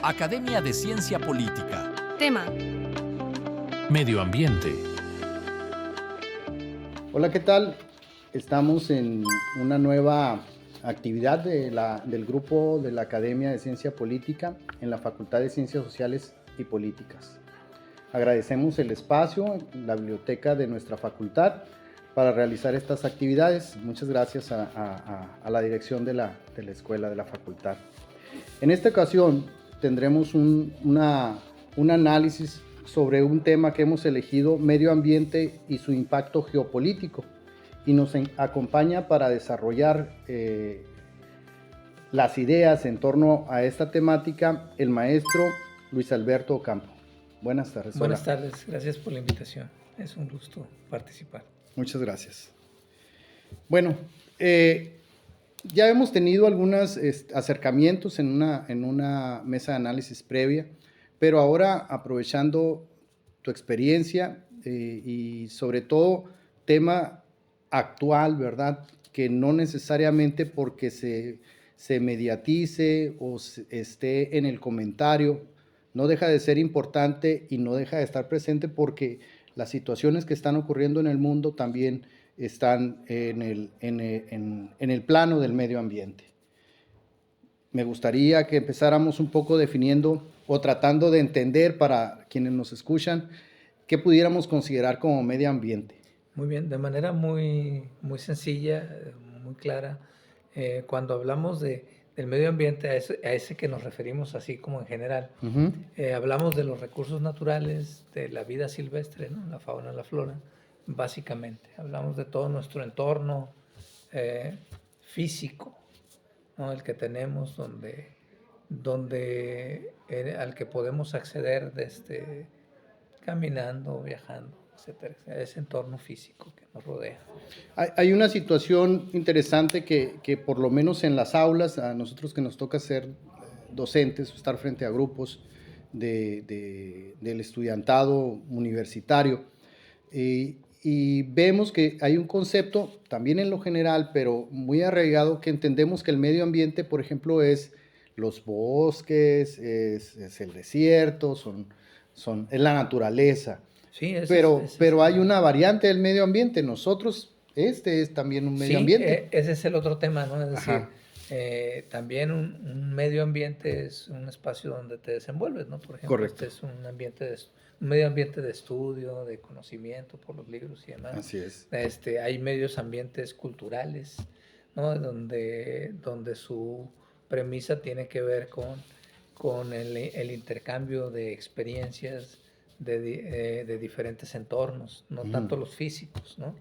Academia de Ciencia Política. Tema: Medio ambiente. Hola, ¿qué tal? Estamos en una nueva actividad del grupo de la Academia de Ciencia Política en la Facultad de Ciencias Sociales y Políticas. Agradecemos el espacio en la biblioteca de nuestra facultad para realizar estas actividades. Muchas gracias a la dirección de la escuela, de la facultad. En esta ocasión tendremos un análisis sobre un tema que hemos elegido, medio ambiente y su impacto geopolítico, y nos acompaña para desarrollar las ideas en torno a esta temática el maestro Luis Alberto Ocampo. Buenas tardes. Buenas tardes, gracias por la invitación. Es un gusto participar. Muchas gracias. Bueno, ya hemos tenido algunos acercamientos en una mesa de análisis previa, pero ahora, aprovechando tu experiencia y sobre todo tema actual, ¿verdad? Que no necesariamente porque se mediatice o esté en el comentario, no deja de ser importante y no deja de estar presente, porque las situaciones que están ocurriendo en el mundo también están en el plano del medio ambiente. Me gustaría que empezáramos un poco definiendo o tratando de entender, para quienes nos escuchan, qué pudiéramos considerar como medio ambiente. Muy bien, de manera muy sencilla, muy clara, cuando hablamos del medio ambiente, a ese que nos referimos así como en general, hablamos de los recursos naturales, de la vida silvestre, ¿no? La fauna, la flora, básicamente. Hablamos de todo nuestro entorno físico, ¿no? El que tenemos, al que podemos acceder desde caminando, viajando, etcétera, ese entorno físico que nos rodea. Hay una situación interesante que por lo menos en las aulas, a nosotros que nos toca ser docentes, estar frente a grupos del estudiantado universitario, y vemos que hay un concepto, también en lo general, pero muy arraigado, que entendemos que el medio ambiente, por ejemplo, es los bosques, es el desierto, es la naturaleza. Sí, pero hay una variante del medio ambiente. Nosotros, es también un medio ambiente. Ese es el otro tema, ¿no? Es decir, también un medio ambiente es un espacio donde te desenvuelves, ¿no? Por ejemplo, Correcto. este es un medio ambiente de estudio, de conocimiento por los libros y demás. Así es. Hay medios ambientes culturales, ¿no? Donde su premisa tiene que ver con el intercambio de experiencias de diferentes entornos, no tanto los físicos, ¿no?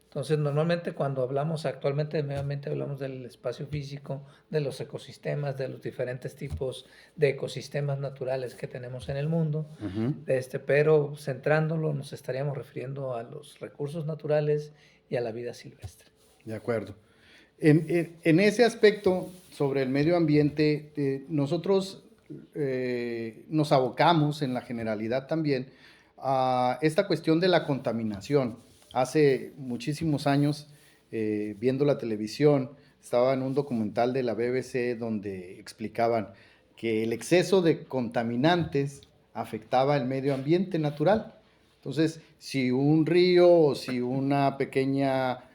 Entonces, normalmente cuando hablamos actualmente de medio ambiente, hablamos del espacio físico, de los ecosistemas, de los diferentes tipos de ecosistemas naturales que tenemos en el mundo, pero centrándolo nos estaríamos refiriendo a los recursos naturales y a la vida silvestre. De acuerdo. En ese aspecto, sobre el medio ambiente, nosotros nos abocamos en la generalidad también a esta cuestión de la contaminación. Hace muchísimos años, viendo la televisión, estaba en un documental de la BBC donde explicaban que el exceso de contaminantes afectaba el medio ambiente natural. Entonces, si un río o si una pequeña,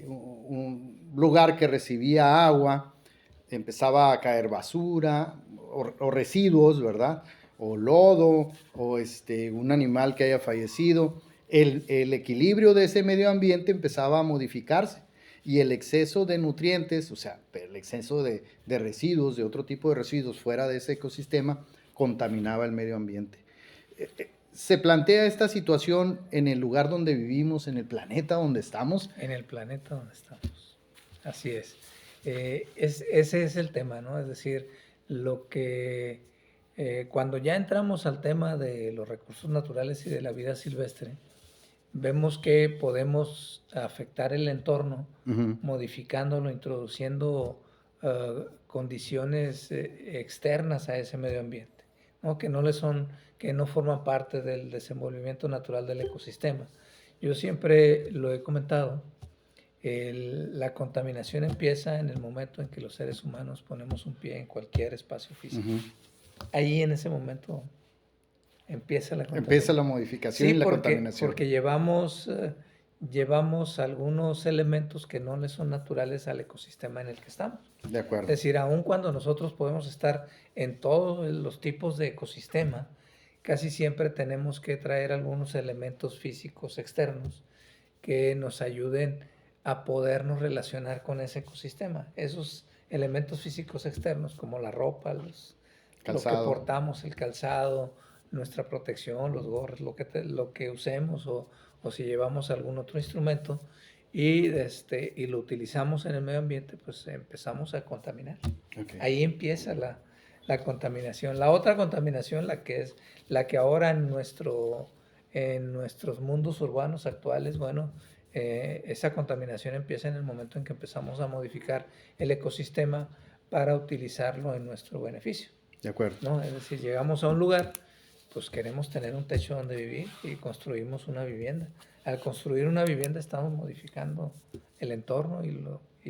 un lugar que recibía agua, empezaba a caer basura o residuos, ¿verdad? O lodo, o un animal que haya fallecido, el equilibrio de ese medio ambiente empezaba a modificarse, y el exceso de nutrientes, o sea, el exceso de residuos, de otro tipo de residuos fuera de ese ecosistema, contaminaba el medio ambiente. ¿Se plantea esta situación en el lugar donde vivimos, en el planeta donde estamos? En el planeta donde estamos, así es. Ese es el tema, ¿no? Es decir, cuando ya entramos al tema de los recursos naturales y de la vida silvestre, vemos que podemos afectar el entorno, modificándolo, introduciendo condiciones externas a ese medio ambiente, ¿no? Que no forman parte del desenvolvimiento natural del ecosistema. Yo siempre lo he comentado. La contaminación empieza en el momento en que los seres humanos ponemos un pie en cualquier espacio físico. ahí en ese momento empieza la contaminación. Empieza la modificación y la contaminación. Porque llevamos algunos elementos que no le son naturales al ecosistema en el que estamos. De acuerdo. Es decir, aun cuando nosotros podemos estar en todos los tipos de ecosistema, casi siempre tenemos que traer algunos elementos físicos externos que nos ayuden a podernos relacionar con ese ecosistema. Esos elementos físicos externos, como la ropa, lo que portamos, el calzado, nuestra protección, los gorros, lo que usemos o si llevamos algún otro instrumento y lo utilizamos en el medio ambiente, pues empezamos a contaminar. Okay. Ahí empieza la contaminación. La otra contaminación, la que ahora en nuestros mundos urbanos actuales, bueno, esa contaminación empieza en el momento en que empezamos a modificar el ecosistema para utilizarlo en nuestro beneficio. De acuerdo. ¿No? Es decir, llegamos a un lugar, pues queremos tener un techo donde vivir y construimos una vivienda. Al construir una vivienda estamos modificando el entorno y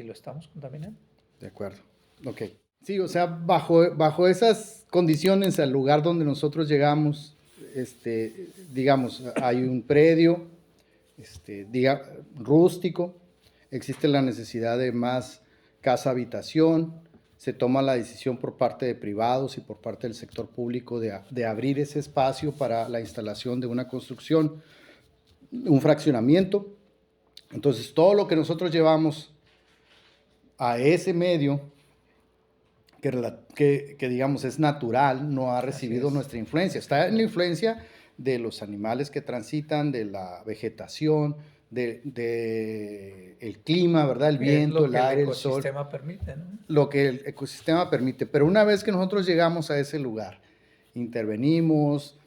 lo estamos contaminando. De acuerdo. Ok. Sí, o sea, bajo esas condiciones, al lugar donde nosotros llegamos, digamos, hay un predio, rústico, existe la necesidad de más casa-habitación, se toma la decisión por parte de privados y por parte del sector público de abrir ese espacio para la instalación de una construcción, un fraccionamiento. Entonces, todo lo que nosotros llevamos a ese medio, que digamos es natural, no ha recibido nuestra influencia. Está en la influencia de los animales que transitan, de la vegetación, de el clima, ¿verdad? El viento, el aire, el sol. Lo que el ecosistema permite, ¿no? Lo que el ecosistema permite. Pero una vez que nosotros llegamos a ese lugar, intervenimos,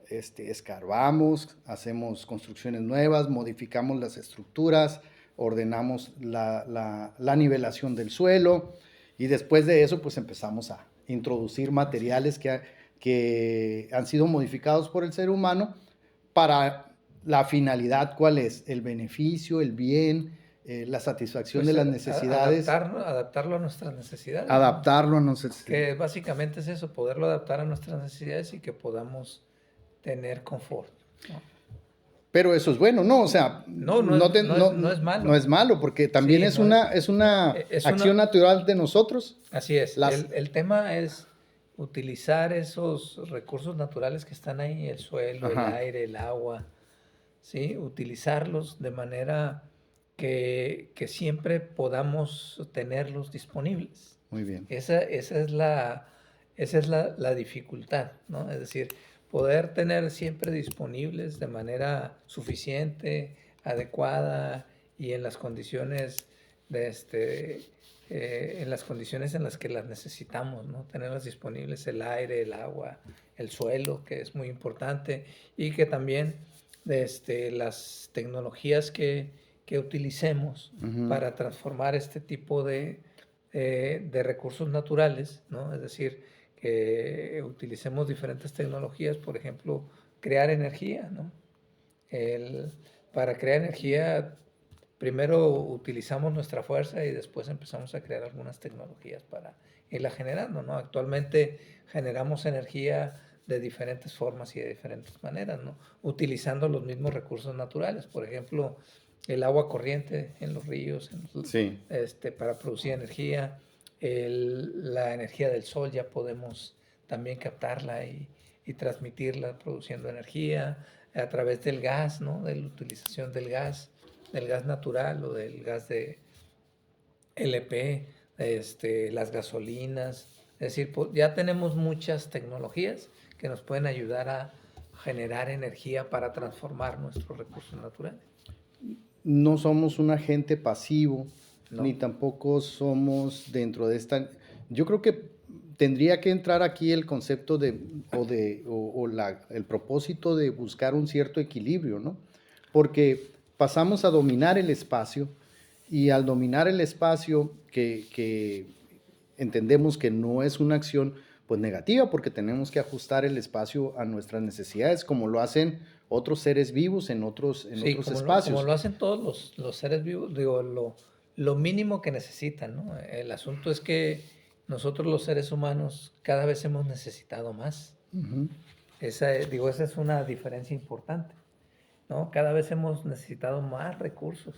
escarbamos, hacemos construcciones nuevas, modificamos las estructuras, ordenamos la nivelación del suelo y después de eso pues empezamos a introducir materiales que han sido modificados por el ser humano para la finalidad, ¿cuál es? El beneficio, el bien, la satisfacción pues de las necesidades. Adaptarlo a nuestras necesidades. Adaptarlo a nuestras necesidades. Que básicamente es eso, poderlo adaptar a nuestras necesidades y que podamos tener confort, ¿no? Pero eso es bueno, ¿no? O sea, no es malo. No es malo, porque también sí, es una acción natural de nosotros. Así es. El tema es utilizar esos recursos naturales que están ahí, el suelo, el aire, el agua, ¿sí? Utilizarlos de manera que siempre podamos tenerlos disponibles. Muy bien. Esa es la dificultad, ¿no? Es decir, poder tener siempre disponibles de manera suficiente, adecuada y en las condiciones en las condiciones en las que las necesitamos, ¿no? Tenerlas disponibles, el aire, el agua, el suelo, que es muy importante, y que también las tecnologías que utilicemos para transformar este tipo de recursos naturales, ¿no? Es decir, que utilicemos diferentes tecnologías, por ejemplo, crear energía, ¿no? Para crear energía, primero utilizamos nuestra fuerza y después empezamos a crear algunas tecnologías para irla generando, ¿no? Actualmente generamos energía de diferentes formas y de diferentes maneras, ¿no? Utilizando los mismos recursos naturales, por ejemplo, el agua corriente en los ríos, sí. Para producir energía. La energía del sol ya podemos también captarla y transmitirla produciendo energía a través del gas, ¿no? De la utilización del gas natural o del gas de LP, las gasolinas. Es decir, ya tenemos muchas tecnologías que nos pueden ayudar a generar energía para transformar nuestros recursos naturales. No somos un agente pasivo. No. Ni tampoco somos dentro de esta... Yo creo que tendría que entrar aquí el concepto el propósito de buscar un cierto equilibrio, ¿no? Porque pasamos a dominar el espacio y al dominar el espacio que entendemos que no es una acción pues negativa, porque tenemos que ajustar el espacio a nuestras necesidades, como lo hacen otros seres vivos en otros espacios. Como lo hacen todos los seres vivos, digo, lo mínimo que necesitan, ¿no? El asunto es que nosotros los seres humanos cada vez hemos necesitado más. Ujú. Esa es una diferencia importante, ¿no? Cada vez hemos necesitado más recursos.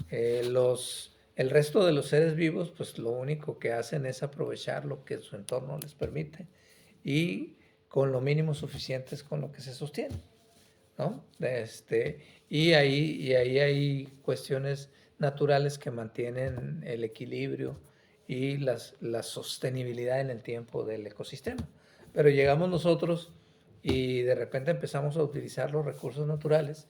El resto de los seres vivos, pues lo único que hacen es aprovechar lo que su entorno les permite y con lo mínimo suficiente es con lo que se sostiene, ¿no? Y ahí hay cuestiones naturales que mantienen el equilibrio y la sostenibilidad en el tiempo del ecosistema. Pero llegamos nosotros y de repente empezamos a utilizar los recursos naturales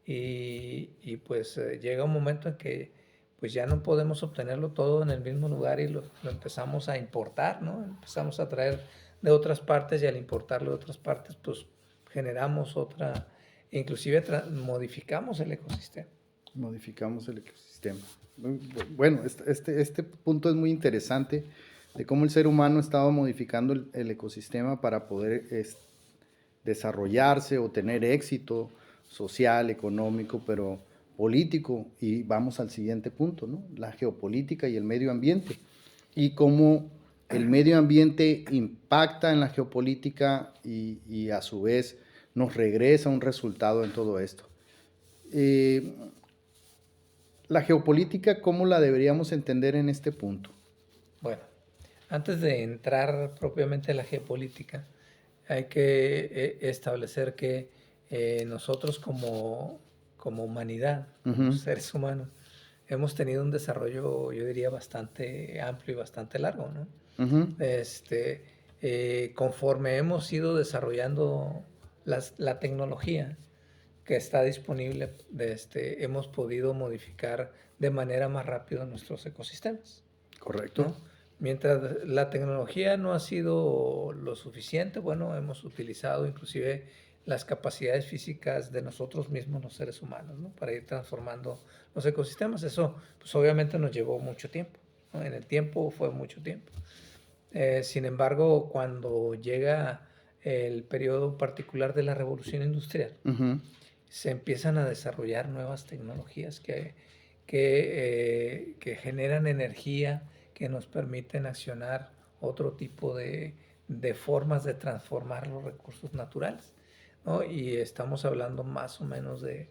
y pues llega un momento en que pues ya no podemos obtenerlo todo en el mismo lugar y lo empezamos a importar, ¿no? Empezamos a traer de otras partes y al importarlo de otras partes pues generamos otra, inclusive modificamos el ecosistema. Modificamos el ecosistema. Bueno, este punto es muy interesante de cómo el ser humano estaba modificando el ecosistema para poder desarrollarse o tener éxito social, económico, pero político. Y vamos al siguiente punto, ¿no? La geopolítica y el medio ambiente. Y cómo el medio ambiente impacta en la geopolítica y a su vez nos regresa un resultado en todo esto. La geopolítica, ¿cómo la deberíamos entender en este punto? Bueno, antes de entrar propiamente en la geopolítica, hay que establecer que nosotros como humanidad, como seres humanos, hemos tenido un desarrollo, yo diría, bastante amplio y bastante largo, ¿no? Conforme hemos ido desarrollando la tecnología que está disponible, hemos podido modificar de manera más rápida nuestros ecosistemas. Correcto. ¿No? Mientras la tecnología no ha sido lo suficiente, bueno, hemos utilizado inclusive las capacidades físicas de nosotros mismos, los seres humanos, ¿no? Para ir transformando los ecosistemas. Eso, pues obviamente nos llevó mucho tiempo, ¿no? En el tiempo fue mucho tiempo. Sin embargo, cuando llega el periodo particular de la revolución industrial, se empiezan a desarrollar nuevas tecnologías que generan energía, que nos permiten accionar otro tipo de formas de transformar los recursos naturales, ¿no? Y estamos hablando más o menos de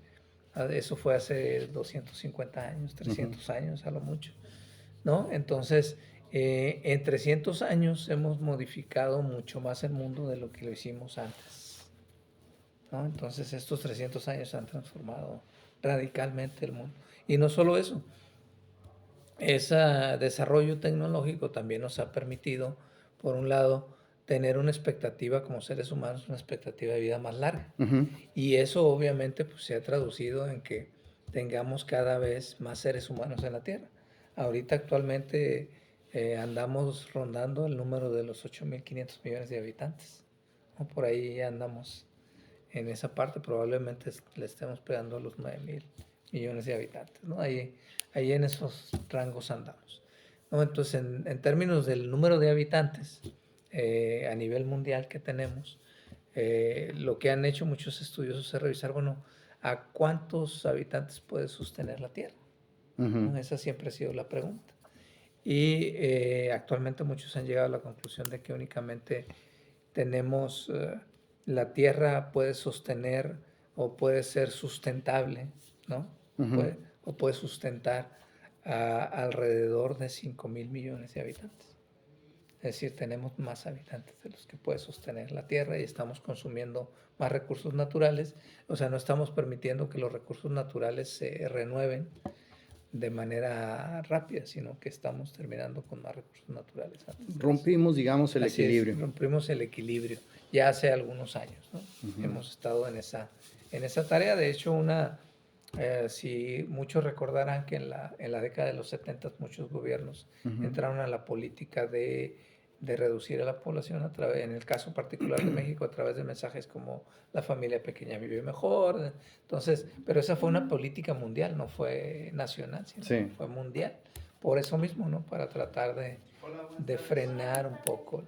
eso fue hace 250 años, 300 años a lo mucho, ¿no? Entonces, en 300 años hemos modificado mucho más el mundo de lo que lo hicimos antes, ¿no? Entonces, estos 300 años han transformado radicalmente el mundo. Y no solo eso, ese desarrollo tecnológico también nos ha permitido, por un lado, tener una expectativa como seres humanos, una expectativa de vida más larga. Y eso obviamente pues, se ha traducido en que tengamos cada vez más seres humanos en la Tierra. Ahorita actualmente andamos rondando el número de los 8.500 millones de habitantes, ¿no? Por ahí andamos en esa parte, probablemente le estemos pegando a los 9.000 millones de habitantes, ¿no? Ahí en esos rangos andamos, ¿no? Entonces, en términos del número de habitantes a nivel mundial que tenemos, lo que han hecho muchos estudiosos es revisar, bueno, ¿a cuántos habitantes puede sostener la Tierra? ¿No? Esa siempre ha sido la pregunta. Y actualmente muchos han llegado a la conclusión de que únicamente tenemos, la Tierra puede sostener o puede ser sustentable, ¿no? Puede sustentar a alrededor de 5.000 millones de habitantes. Es decir, tenemos más habitantes de los que puede sostener la Tierra y estamos consumiendo más recursos naturales. O sea, no estamos permitiendo que los recursos naturales se renueven de manera rápida, sino que estamos terminando con más recursos naturales. Rompimos, digamos, el equilibrio. Rompimos el equilibrio ya hace algunos años, ¿no? Hemos estado en esa tarea. De hecho, si muchos recordarán que en la década de los 70 muchos gobiernos entraron a la política de reducir a la población en el caso particular de México, a través de mensajes como la familia pequeña vive mejor. Entonces, pero esa fue una política mundial, no fue nacional, sino fue mundial. Por eso mismo, ¿no? Para tratar de frenar un poco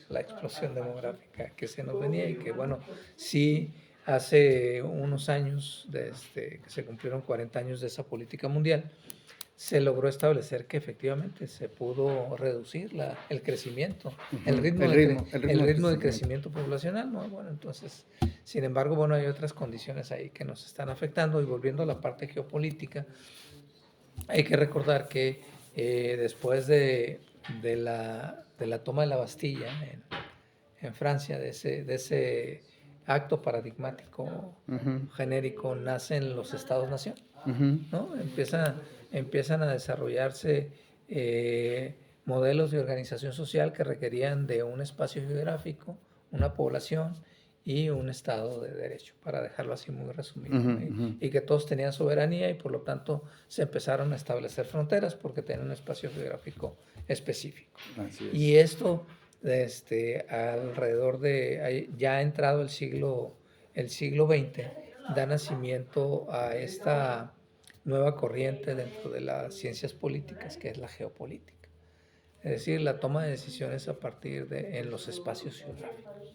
la explosión demográfica que se nos venía y que, bueno, sí, hace unos años, que se cumplieron 40 años de esa política mundial, se logró establecer que efectivamente se pudo reducir el crecimiento, el ritmo, el ritmo de crecimiento poblacional, ¿no? Bueno, entonces, sin embargo, bueno, hay otras condiciones ahí que nos están afectando. Y volviendo a la parte geopolítica, hay que recordar que después de la toma de la Bastilla en Francia, de ese acto paradigmático genérico, nacen los Estados-nación, ¿no? Empiezan a desarrollarse modelos de organización social que requerían de un espacio geográfico, una población y un Estado de Derecho, para dejarlo así muy resumido, ¿no? Y que todos tenían soberanía y por lo tanto se empezaron a establecer fronteras porque tenían un espacio geográfico específico. Así es. Y esto alrededor de, ya ha entrado el siglo XX, da nacimiento a esta nueva corriente dentro de las ciencias políticas, que es la geopolítica. Es decir, la toma de decisiones a partir en los espacios geográficos.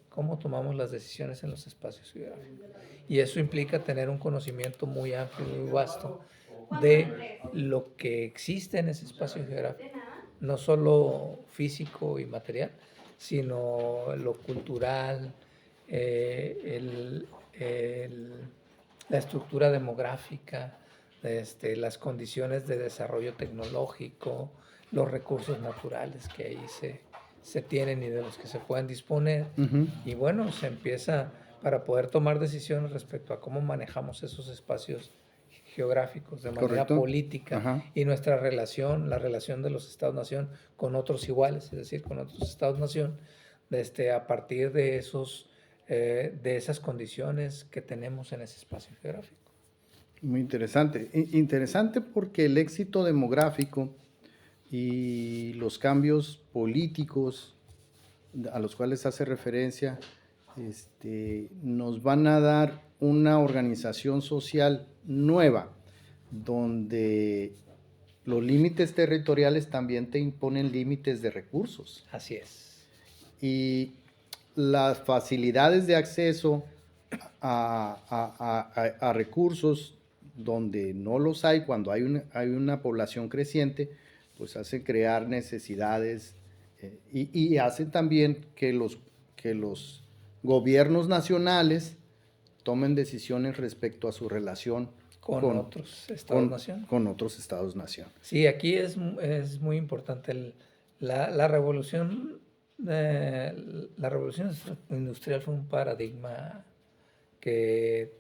¿Cómo tomamos las decisiones en los espacios geográficos? Y eso implica tener un conocimiento muy amplio y muy vasto de lo que existe en ese espacio geográfico, no solo físico y material, sino lo cultural, la estructura demográfica, las condiciones de desarrollo tecnológico, los recursos naturales que ahí se tienen y de los que se pueden disponer. Y bueno, se empieza para poder tomar decisiones respecto a cómo manejamos esos espacios geográficos de manera política y nuestra relación, la relación de los Estados-nación con otros iguales, es decir, con otros Estados-nación, a partir de esas condiciones que tenemos en ese espacio geográfico. Muy interesante. Interesante porque el éxito demográfico y los cambios políticos a los cuales hace referencia nos van a dar una organización social nueva, donde los límites territoriales también te imponen límites de recursos. Así es. Y las facilidades de acceso a recursos donde no los hay, cuando hay una población creciente, pues hace crear necesidades y hace también que los gobiernos nacionales tomen decisiones respecto a su relación con otros Estados-nación. Con otros Estados-nación. Sí, aquí es muy importante la revolución. La revolución industrial fue un paradigma que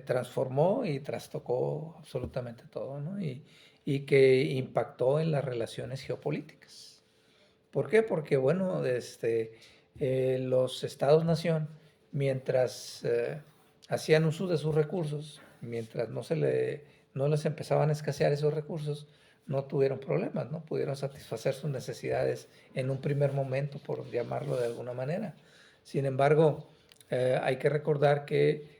transformó y trastocó absolutamente todo, ¿no? Y que impactó en las relaciones geopolíticas. ¿Por qué? Porque, bueno, los Estados-nación, mientras hacían uso de sus recursos, mientras no les empezaban a escasear esos recursos, no tuvieron problemas, ¿no? Pudieron satisfacer sus necesidades en un primer momento, por llamarlo de alguna manera. Sin embargo, hay que recordar que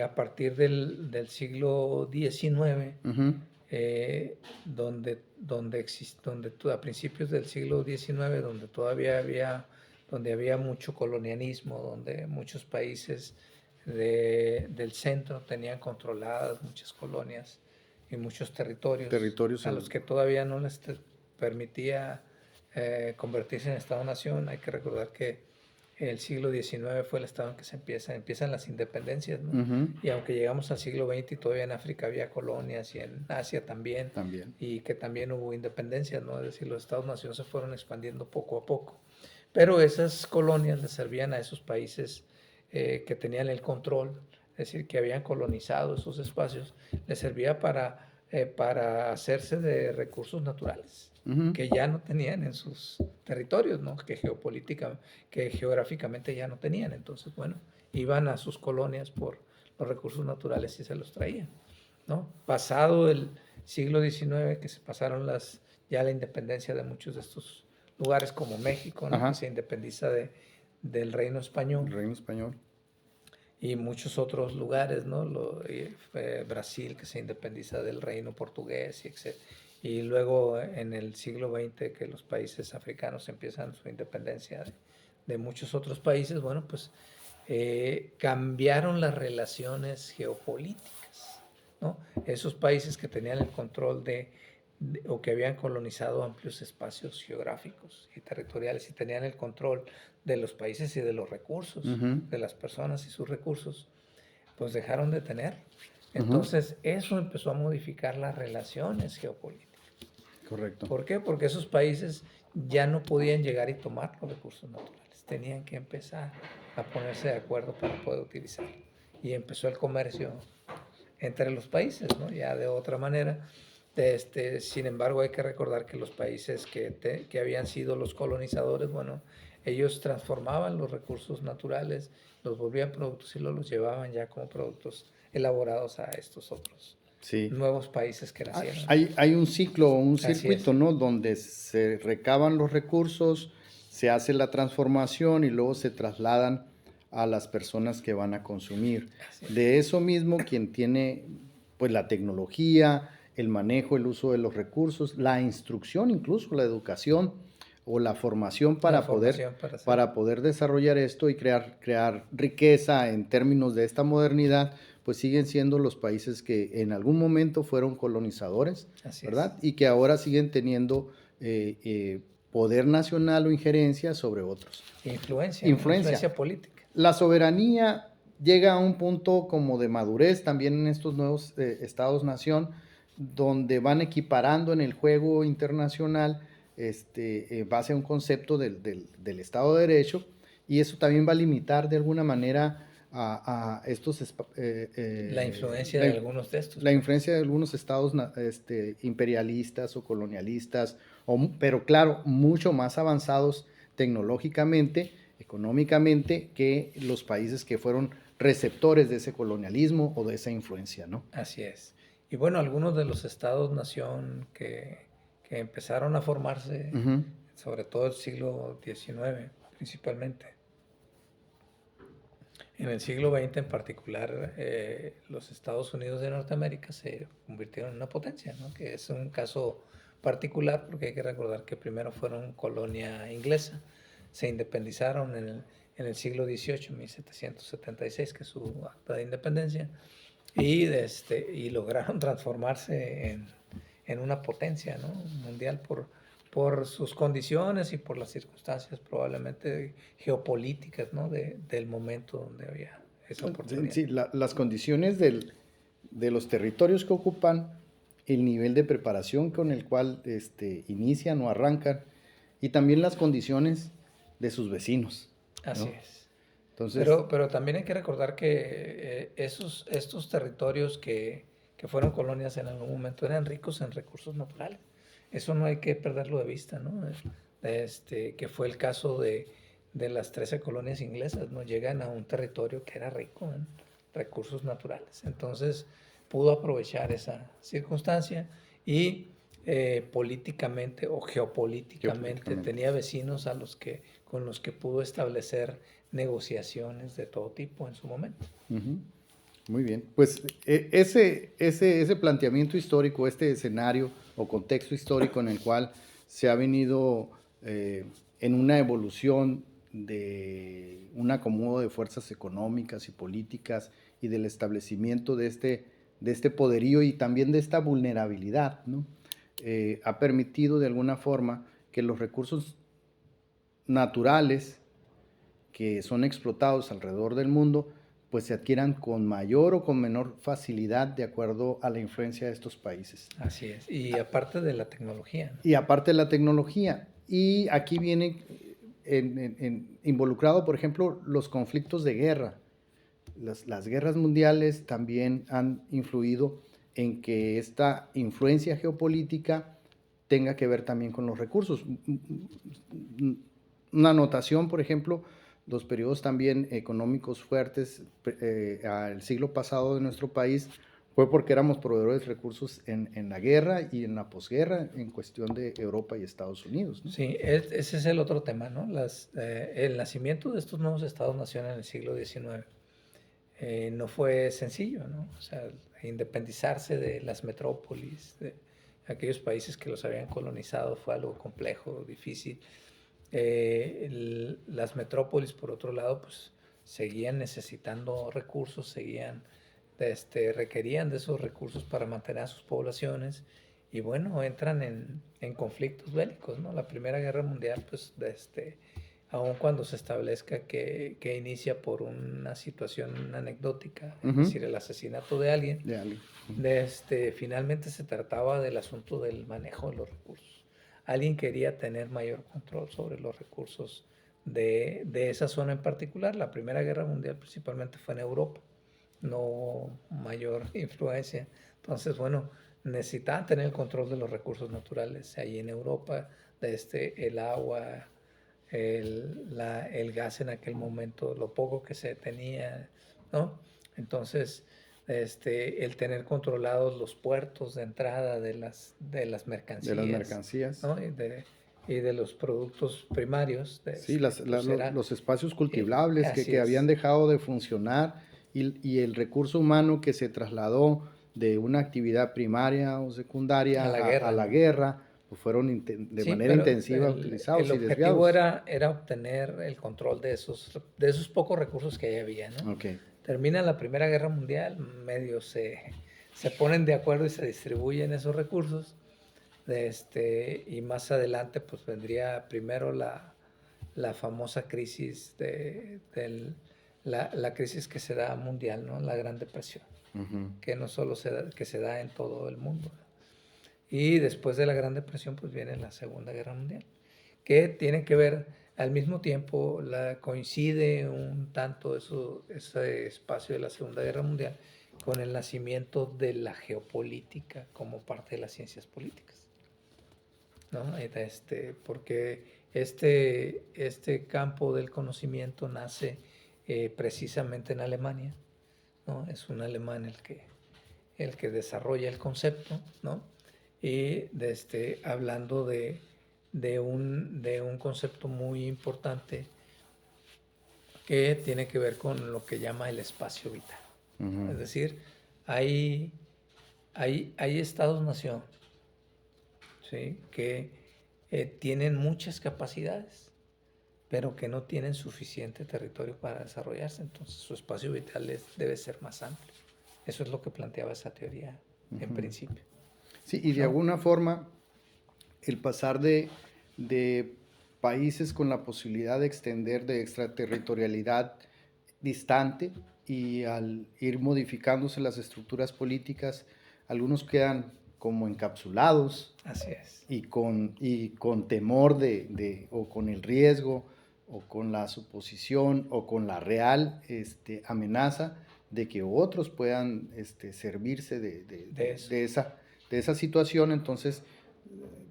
a partir del siglo XIX, a principios del siglo XIX, donde había mucho colonialismo, donde muchos países del centro tenían controladas muchas colonias y muchos territorios a los que todavía no les permitía convertirse en Estado-nación. Hay que recordar que el siglo XIX fue el estado en que empiezan las independencias, ¿no? Y aunque llegamos al siglo XX y todavía en África había colonias y en Asia también. Y que también hubo independencias, ¿no? Es decir, los Estados-nación se fueron expandiendo poco a poco. Pero esas colonias les servían a esos países que tenían el control, es decir, que habían colonizado esos espacios, les servía para hacerse de recursos naturales que ya no tenían en sus territorios, ¿no? Que geográficamente ya no tenían. Entonces, bueno, iban a sus colonias por los recursos naturales y se los traían, ¿no? Pasado el siglo XIX, que se pasaron ya la independencia de muchos de estos lugares, como México, ¿no? Que se independiza del Reino Español. El Reino Español. Y muchos otros lugares, ¿no? Brasil, que se independiza del Reino Portugués, etc. Y luego en el siglo XX, que los países africanos empiezan su independencia de muchos otros países, bueno, pues cambiaron las relaciones geopolíticas, ¿no? Esos países que tenían el control o que habían colonizado amplios espacios geográficos y territoriales y tenían el control de los países y de los recursos, Ujú, de las personas y sus recursos, pues dejaron de tener. ujú. Entonces, eso empezó a modificar las relaciones geopolíticas. Correcto. ¿Por qué? Porque esos países ya no podían llegar y tomar los recursos naturales. Tenían que empezar a ponerse de acuerdo para poder utilizarlo. Y empezó el comercio entre los países, ¿no? Ya de otra manera. Sin embargo, hay que recordar que los países que habían sido los colonizadores, bueno, ellos transformaban los recursos naturales, los volvían productos y los llevaban ya como productos elaborados a estos otros Sí. nuevos países que Hay, nacieron. hay un ciclo, un Así circuito, es. ¿no? Donde se recaban los recursos, se hace la transformación y luego se trasladan a las personas que van a consumir. Así es. De eso mismo, quien tiene pues la tecnología, el manejo, el uso de los recursos, la instrucción, incluso la educación o la formación La formación para hacer. para poder desarrollar esto y crear riqueza en términos de esta modernidad, pues siguen siendo los países que en algún momento fueron colonizadores, Así ¿verdad? es. Y que ahora siguen teniendo poder nacional o injerencia sobre otros. Influencia, ¿no? Influencia política. La soberanía llega a un punto como de madurez también en estos nuevos estados-nación, donde van equiparando en el juego internacional base a un concepto del Estado de Derecho, y eso también va a limitar de alguna manera a estos La influencia de algunos de estos. la influencia de algunos estados imperialistas o colonialistas, pero claro, mucho más avanzados tecnológicamente, económicamente, que los países que fueron receptores de ese colonialismo o de esa influencia, ¿no? Así es. Y bueno, algunos de los estados-nación que empezaron a formarse, Ujú. sobre todo el siglo XIX principalmente. En el siglo XX en particular, los Estados Unidos de Norteamérica se convirtieron en una potencia, ¿no? Que es un caso particular porque hay que recordar que primero fueron colonia inglesa, se independizaron en el siglo XVIII, 1776, que es su acta de independencia, y lograron transformarse en una potencia, ¿no? Mundial por sus condiciones y por las circunstancias probablemente geopolíticas, ¿no? Del momento donde había esa oportunidad. Sí, las condiciones de los territorios que ocupan, el nivel de preparación con el cual inician o arrancan, y también las condiciones de sus vecinos, ¿no? Así es. Entonces, Pero también hay que recordar que estos territorios que fueron colonias en algún momento eran ricos en recursos naturales. Eso no hay que perderlo de vista, ¿no? Que fue el caso de las 13 colonias inglesas, ¿no? Llegan a un territorio que era rico en recursos naturales. Entonces pudo aprovechar esa circunstancia y políticamente o geopolíticamente tenía vecinos con los que pudo establecer negociaciones de todo tipo en su momento. ujú, muy bien. Pues ese planteamiento histórico, este escenario o contexto histórico en el cual se ha venido en una evolución de un acomodo de fuerzas económicas y políticas y del establecimiento de este poderío y también de esta vulnerabilidad, ¿no? Ha permitido de alguna forma que los recursos naturales que son explotados alrededor del mundo, pues se adquieran con mayor o con menor facilidad de acuerdo a la influencia de estos países. Así es. Y aparte de la tecnología, ¿no? Y aparte de la tecnología. Y aquí viene involucrado, por ejemplo, los conflictos de guerra. Las guerras mundiales también han influido en que esta influencia geopolítica tenga que ver también con los recursos. Una anotación, por ejemplo, los periodos también económicos fuertes al siglo pasado de nuestro país fue porque éramos proveedores de recursos en la guerra y en la posguerra en cuestión de Europa y Estados Unidos, ¿no? Sí, ese es el otro tema, ¿no? El nacimiento de estos nuevos estados-nación en el siglo XIX no fue sencillo, ¿no? O sea, independizarse de las metrópolis, de aquellos países que los habían colonizado fue algo complejo, difícil. Las metrópolis, por otro lado, pues seguían necesitando recursos, seguían requerían de esos recursos para mantener a sus poblaciones y bueno, entran en conflictos bélicos, ¿no? La Primera Guerra Mundial, pues, aun cuando se establezca que inicia por una situación anecdótica, es decir, el asesinato de alguien, finalmente se trataba del asunto del manejo de los recursos. Alguien quería tener mayor control sobre los recursos de esa zona en particular. La Primera Guerra Mundial principalmente fue en Europa, no mayor influencia. Entonces, bueno, necesitaban tener el control de los recursos naturales ahí en Europa, el agua, el gas en aquel momento, lo poco que se tenía, ¿no? Entonces, el tener controlados los puertos de entrada de las mercancías, ¿no? Y de los productos primarios. Sí, los espacios cultivables que habían dejado de funcionar y el recurso humano que se trasladó de una actividad primaria o secundaria a la guerra, pues fueron de manera intensiva utilizados y desviados. El objetivo era obtener el control de esos pocos recursos que había, ¿no? Okay. Termina la Primera Guerra Mundial, medio se ponen de acuerdo y se distribuyen esos recursos, y más adelante pues vendría primero la famosa crisis la crisis que se da mundial, ¿no? La Gran Depresión, que no solo se da en todo el mundo, ¿no? Y después de la Gran Depresión pues viene la Segunda Guerra Mundial, que tiene que ver al mismo tiempo, coincide un tanto ese espacio de la Segunda Guerra Mundial con el nacimiento de la geopolítica como parte de las ciencias políticas, ¿no? Porque este campo del conocimiento nace precisamente en Alemania, ¿no? Es un alemán el que desarrolla el concepto, ¿no? Y hablando de un concepto muy importante que tiene que ver con lo que llama el espacio vital. Es decir, hay estados-nación, ¿sí? Que tienen muchas capacidades, pero que no tienen suficiente territorio para desarrollarse. Entonces su espacio vital debe ser más amplio. Eso es lo que planteaba esa teoría en principio. Sí, y de alguna forma el pasar de países con la posibilidad de extender de extraterritorialidad distante y al ir modificándose las estructuras políticas, algunos quedan como encapsulados. Así es. Y con temor o con el riesgo o con la suposición o con la real amenaza de que otros puedan servirse de esa situación, entonces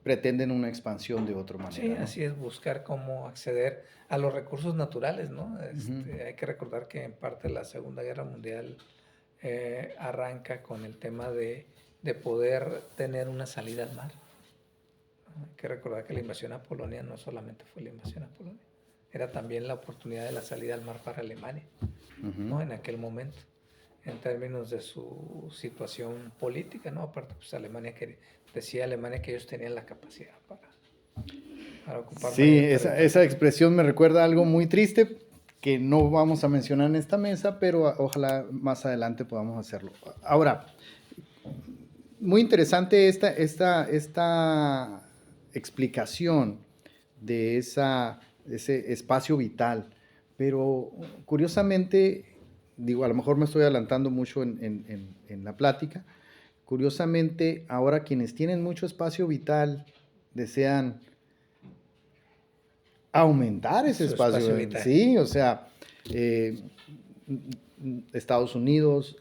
pretenden una expansión de otra manera. Sí, ¿no? Así es, buscar cómo acceder a los recursos naturales, ¿no? Hay que recordar que en parte la Segunda Guerra Mundial arranca con el tema de poder tener una salida al mar. Hay que recordar que la invasión a Polonia no solamente fue la invasión a Polonia, era también la oportunidad de la salida al mar para Alemania, ¿no? En aquel momento, en términos de su situación política, ¿no? Aparte, pues decía Alemania que ellos tenían la capacidad para ocupar. Sí, esa expresión me recuerda a algo muy triste que no vamos a mencionar en esta mesa, pero ojalá más adelante podamos hacerlo. Ahora, muy interesante esta explicación de ese espacio vital, pero curiosamente, digo, a lo mejor me estoy adelantando mucho en la plática, curiosamente ahora quienes tienen mucho espacio vital desean aumentar ese espacio vital. Sí, o sea, Estados Unidos,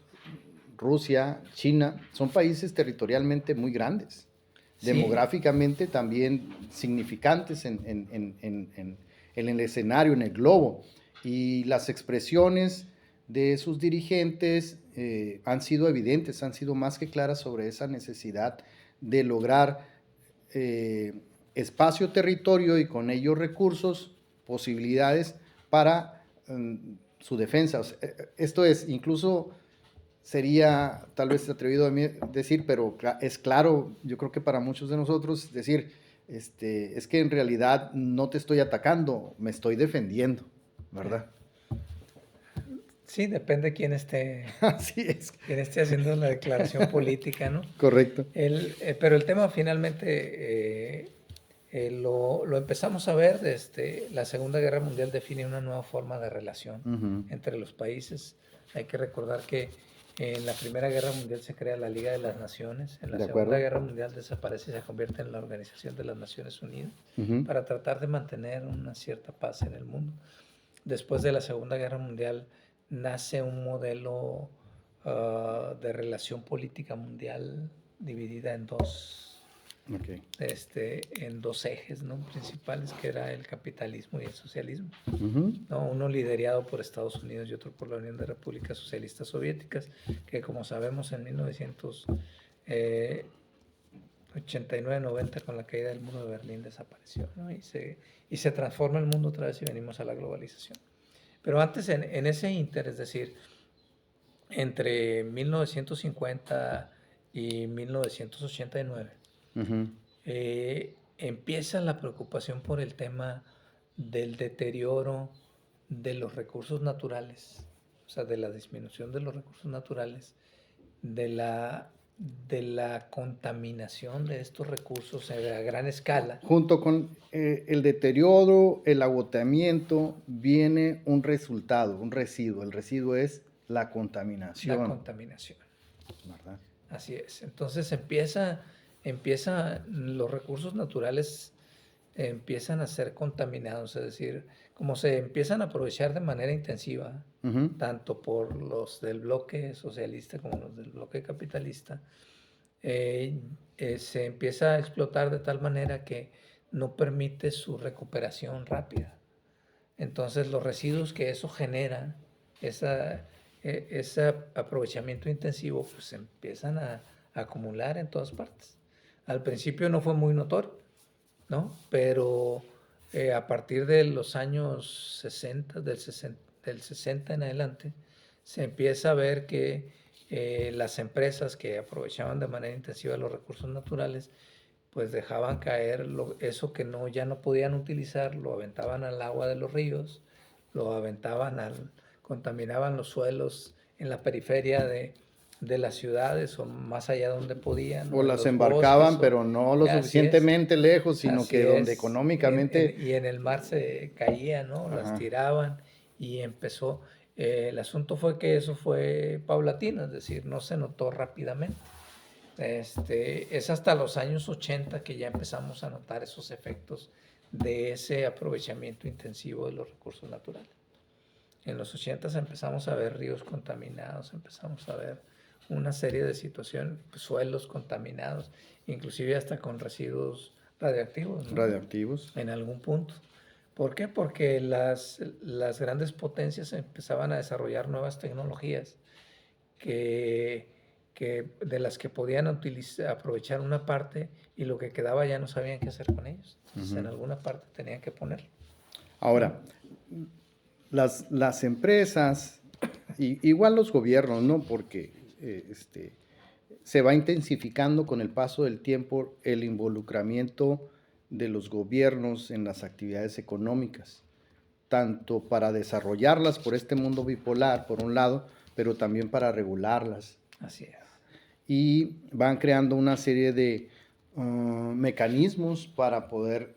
Rusia, China, son países territorialmente muy grandes, sí, demográficamente también significantes en el escenario, en el globo, y las expresiones de sus dirigentes han sido evidentes, han sido más que claras sobre esa necesidad de lograr espacio, territorio y con ello recursos, posibilidades para su defensa. O sea, esto es, incluso sería tal vez atrevido a mí decir, pero es claro, yo creo que para muchos de nosotros decir, es que en realidad no te estoy atacando, me estoy defendiendo, ¿verdad? Sí, depende Así es, quién esté haciendo la declaración política, ¿no? correcto. Pero el tema finalmente lo empezamos a ver desde la Segunda Guerra Mundial. Define una nueva forma de relación Ujú. entre los países. Hay que recordar que en la Primera Guerra Mundial se crea la Liga de las Naciones. En la De Segunda acuerdo. Guerra Mundial desaparece y se convierte en la Organización de las Naciones Unidas Ujú. para tratar de mantener una cierta paz en el mundo. Después de la Segunda Guerra Mundial nace un modelo de relación política mundial dividida Ok. en dos ejes, ¿no?, principales, que era el capitalismo y el socialismo, Ujú. ¿no? Uno liderado por Estados Unidos y otro por la Unión de Repúblicas Socialistas Soviéticas, que, como sabemos, en 1989-90, con la caída del muro de Berlín, desapareció, ¿no? Y se transforma el mundo otra vez y venimos a la globalización. Pero antes, en ese ínter, es decir, entre 1950 y 1989, Ujú. empieza la preocupación por el tema del deterioro de los recursos naturales, o sea, de la disminución de los recursos naturales, de la contaminación de estos recursos a gran escala. Junto con el deterioro, el agotamiento, viene un resultado, un residuo. El residuo es la contaminación. La contaminación. ¿Verdad? Así es. Entonces los recursos naturales empiezan a ser contaminados, es decir, como se empiezan a aprovechar de manera intensiva, Ujú. tanto por los del bloque socialista como los del bloque capitalista, se empieza a explotar de tal manera que no permite su recuperación rápida. Entonces los residuos que eso genera, ese aprovechamiento intensivo, pues se empiezan a acumular en todas partes. Al principio no fue muy notorio, ¿no? Pero a partir de los años 60, del 60 en adelante, se empieza a ver que las empresas que aprovechaban de manera intensiva los recursos naturales, pues dejaban caer eso que ya no podían utilizar, lo aventaban al agua de los ríos, contaminaban los suelos en la periferia de las ciudades o más allá donde podían, O en las los embarcaban, bosques. pero no lo Así es. suficientemente lejos, sino Así que donde es. económicamente... Y en el mar se caía, ¿no? Las Ajá. tiraban y empezó. El asunto fue que eso fue paulatino, es decir, no se notó rápidamente. Es hasta los años 80 que ya empezamos a notar esos efectos de ese aprovechamiento intensivo de los recursos naturales. En los 80 empezamos a ver ríos contaminados, empezamos a ver una serie de situaciones, suelos contaminados, inclusive hasta con residuos radioactivos, ¿no?, Radioactivos. en algún punto. ¿Por qué? Porque las grandes potencias empezaban a desarrollar nuevas tecnologías de las que podían aprovechar una parte, y lo que quedaba ya no sabían qué hacer con ellos. Entonces, en alguna parte tenían que ponerlo. Ahora, las empresas, igual los gobiernos, ¿no? Porque se va intensificando con el paso del tiempo el involucramiento de los gobiernos en las actividades económicas, tanto para desarrollarlas por este mundo bipolar, por un lado, pero también para regularlas. Así es. Y van creando una serie de mecanismos para poder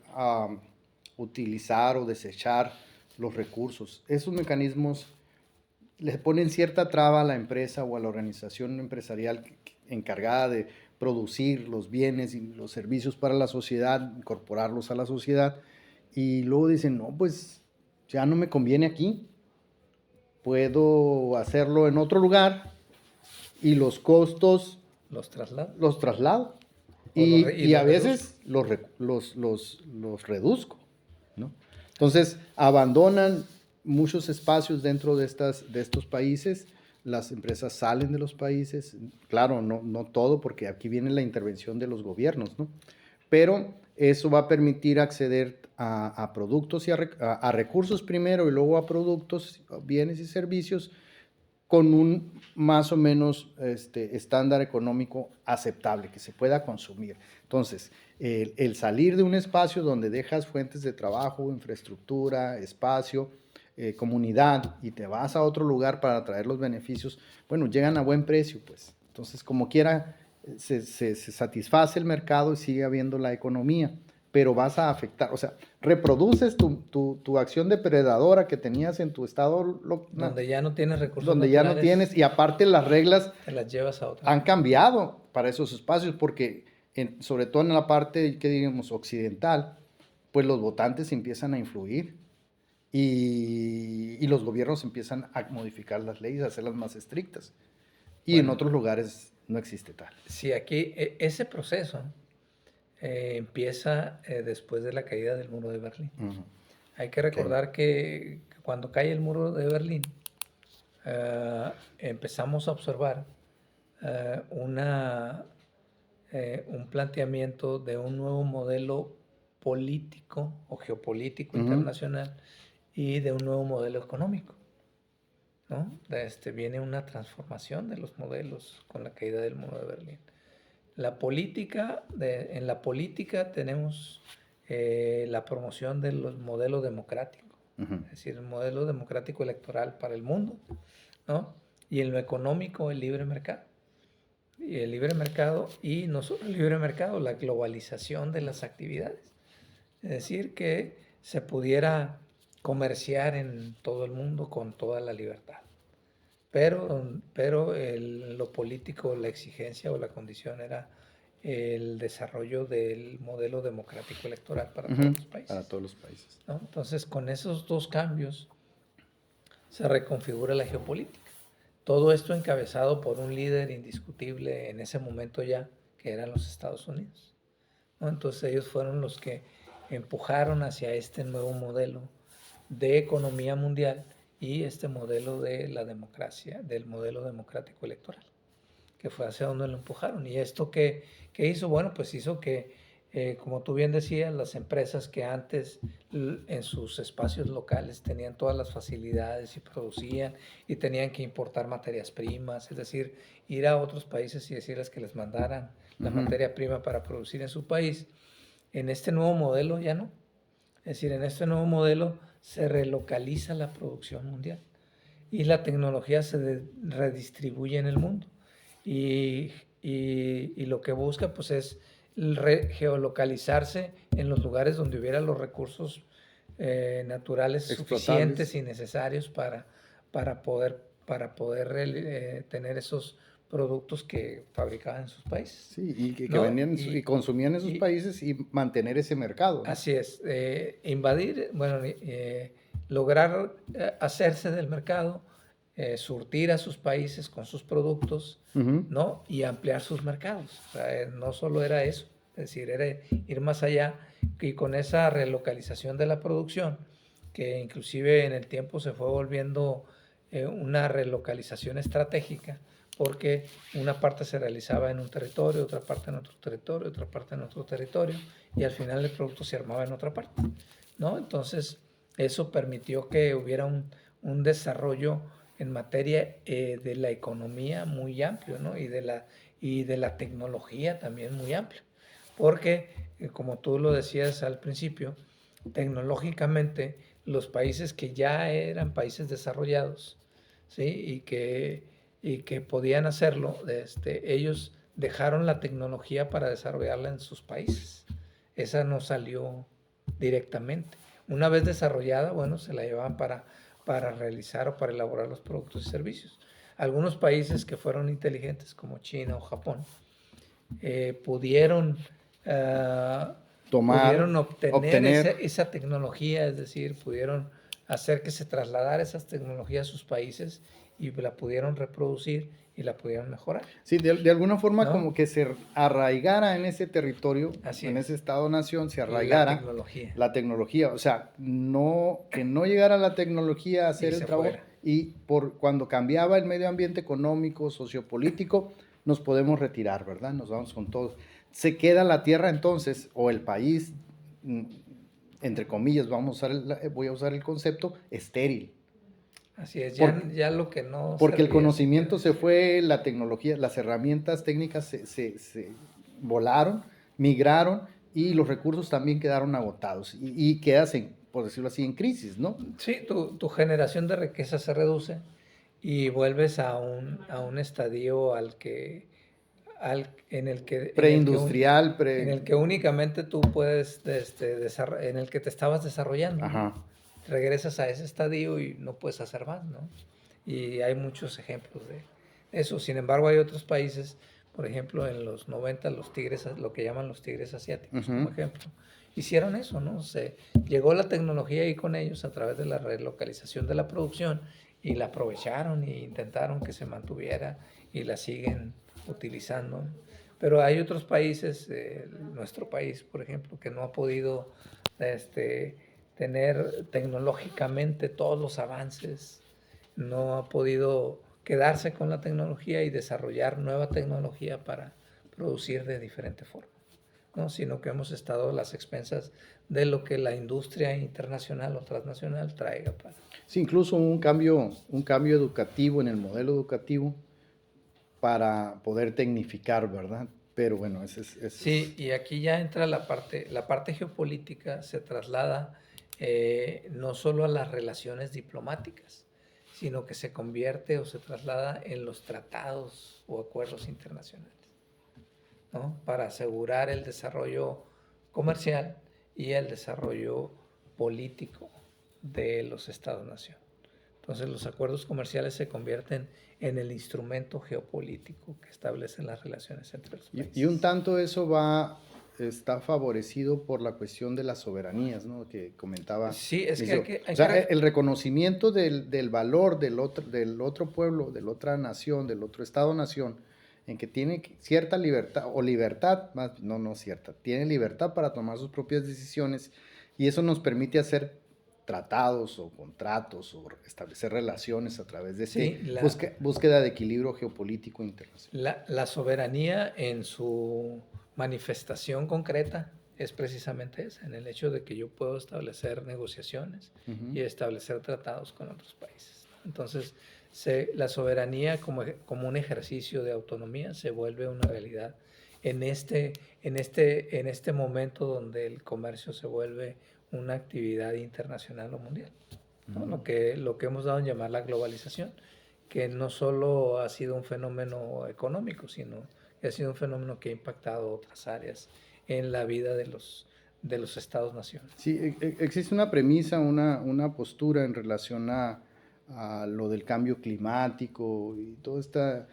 utilizar o desechar los recursos. Esos mecanismos le ponen cierta traba a la empresa o a la organización empresarial encargada de producir los bienes y los servicios para la sociedad, incorporarlos a la sociedad, y luego dicen, no, pues ya no me conviene aquí, puedo hacerlo en otro lugar y los costos Los traslados. los traslado O y a los veces los reduzco, ¿no? Entonces abandonan muchos espacios dentro de estos países, las empresas salen de los países, claro, no todo, porque aquí viene la intervención de los gobiernos, ¿no? Pero eso va a permitir acceder a productos y a recursos primero y luego a productos, bienes y servicios con un más o menos estándar económico aceptable, que se pueda consumir. Entonces, el salir de un espacio donde dejas fuentes de trabajo, infraestructura, espacio, comunidad y te vas a otro lugar para traer los beneficios, bueno, llegan a buen precio, pues. Entonces, como quiera, se satisface el mercado y sigue habiendo la economía, pero vas a afectar, o sea, reproduces tu acción depredadora que tenías en tu estado donde ya no tienes recursos donde ya no tienes, y aparte las reglas te las llevas a otra. Han cambiado para esos espacios porque, sobre todo en la parte, que digamos, occidental, pues los votantes empiezan a influir y los gobiernos empiezan a modificar las leyes, a hacerlas más estrictas. Y en otros lugares no existe tal. Sí, aquí ese proceso empieza después de la caída del muro de Berlín. Uh-huh. Hay que recordar que cuando cae el muro de Berlín, empezamos a observar un planteamiento de un nuevo modelo político o geopolítico internacional y de un nuevo modelo económico, ¿no? Viene una transformación de los modelos con la caída del muro de Berlín. En la política tenemos la promoción del modelo democrático, es decir, el modelo democrático electoral para el mundo, ¿no? Y en lo económico, el libre mercado. Y el libre mercado, y no solo el libre mercado, la globalización de las actividades. Es decir, que se pudiera comerciar en todo el mundo con toda la libertad. Pero lo político, la exigencia o la condición era el desarrollo del modelo democrático electoral para todos los países. Para todos los países. ¿No? Entonces, con esos dos cambios se reconfigura la geopolítica. Todo esto encabezado por un líder indiscutible en ese momento ya, que eran los Estados Unidos, ¿no? Entonces ellos fueron los que empujaron hacia este nuevo modelo de economía mundial y este modelo de la democracia, del modelo democrático electoral, que fue hacia donde lo empujaron. ¿Y esto qué hizo? Bueno, pues hizo que, como tú bien decías, las empresas que antes en sus espacios locales tenían todas las facilidades y producían y tenían que importar materias primas, es decir, ir a otros países y decirles que les mandaran la materia prima para producir en su país, en este nuevo modelo ya no. Es decir, en este nuevo modelo se relocaliza la producción mundial y la tecnología se redistribuye en el mundo. Y lo que busca pues es geolocalizarse en los lugares donde hubiera los recursos naturales suficientes y necesarios para poder tener esos productos que fabricaban en sus países. Sí, y que venían y consumían en sus países y mantener ese mercado, ¿no? Así es, invadir, lograr hacerse del mercado, surtir a sus países con sus productos, ¿no? Y ampliar sus mercados. O sea, no solo era eso, es decir, era ir más allá, y con esa relocalización de la producción, que inclusive en el tiempo se fue volviendo una relocalización estratégica, porque una parte se realizaba en un territorio, otra parte en otro territorio, otra parte en otro territorio, y al final el producto se armaba en otra parte, ¿no? Entonces, eso permitió que hubiera un desarrollo en materia de la economía muy amplio, ¿no? Y de la tecnología también muy amplio, porque, como tú lo decías al principio, tecnológicamente los países que ya eran países desarrollados, ¿sí? y que podían hacerlo, ellos dejaron la tecnología para desarrollarla en sus países. Esa no salió directamente. Una vez desarrollada, bueno, se la llevaban para realizar o para elaborar los productos y servicios. Algunos países que fueron inteligentes, como China o Japón, pudieron obtener esa tecnología, es decir, pudieron hacer que se trasladara esas tecnologías a sus países y la pudieron reproducir y la pudieron mejorar. Sí, de alguna forma, ¿no? Como que se arraigara en ese territorio, en ese estado-nación, se arraigara la tecnología. O sea, que no llegara la tecnología a hacer el trabajo. Y cuando cambiaba el medio ambiente económico, sociopolítico, nos podemos retirar, ¿verdad? Nos vamos con todo. Se queda la tierra entonces, o el país, entre comillas, voy a usar el concepto, estéril. Así es, ya lo que no... Porque el conocimiento se fue, la tecnología, las herramientas técnicas se volaron, migraron, y los recursos también quedaron agotados. ¿Y qué hacen? por decirlo así, en crisis, ¿no? Sí, tu generación de riqueza se reduce y vuelves a un estadio Preindustrial, en el que únicamente tú puedes, en el que te estabas desarrollando, ¿no? Ajá. Regresas a ese estadio y no puedes hacer más, ¿no? Y hay muchos ejemplos de eso. Sin embargo, hay otros países, por ejemplo, en los 90 los tigres, lo que llaman los tigres asiáticos, como ejemplo, hicieron eso, ¿no? Llegó la tecnología y con ellos a través de la relocalización de la producción y la aprovecharon e intentaron que se mantuviera y la siguen utilizando. Pero hay otros países, nuestro país, por ejemplo, que no ha podido tener tecnológicamente todos los avances, no ha podido quedarse con la tecnología y desarrollar nueva tecnología para producir de diferente forma, ¿no? Sino que hemos estado a las expensas de lo que la industria internacional o transnacional traiga para. Sí, incluso un cambio educativo en el modelo educativo para poder tecnificar, ¿verdad? Pero bueno, Sí, y aquí ya entra la parte geopolítica, se traslada no solo a las relaciones diplomáticas, sino que se convierte o se traslada en los tratados o acuerdos internacionales, ¿no? Para asegurar el desarrollo comercial y el desarrollo político de los Estados-nación. Entonces los acuerdos comerciales se convierten en el instrumento geopolítico que establecen las relaciones entre los países. Y un tanto eso está favorecido por la cuestión de las soberanías, ¿no? Que comentaba. Sí, es que o sea, el reconocimiento del valor del otro pueblo, de la otra nación, del otro Estado-nación, en que tiene cierta libertad, o libertad, no cierta, tiene libertad para tomar sus propias decisiones, y eso nos permite hacer tratados o contratos o establecer relaciones a través de búsqueda de equilibrio geopolítico internacional. La soberanía en su manifestación concreta es precisamente esa, en el hecho de que yo puedo establecer negociaciones y establecer tratados con otros países. Entonces, la soberanía como un ejercicio de autonomía se vuelve una realidad en este momento donde el comercio se vuelve una actividad internacional o mundial, ¿no? Lo que hemos dado en llamar la globalización, que no solo ha sido un fenómeno económico, sino que ha sido un fenómeno que ha impactado otras áreas en la vida de los Estados-nación. Sí, existe una premisa, una postura en relación a lo del cambio climático y toda esta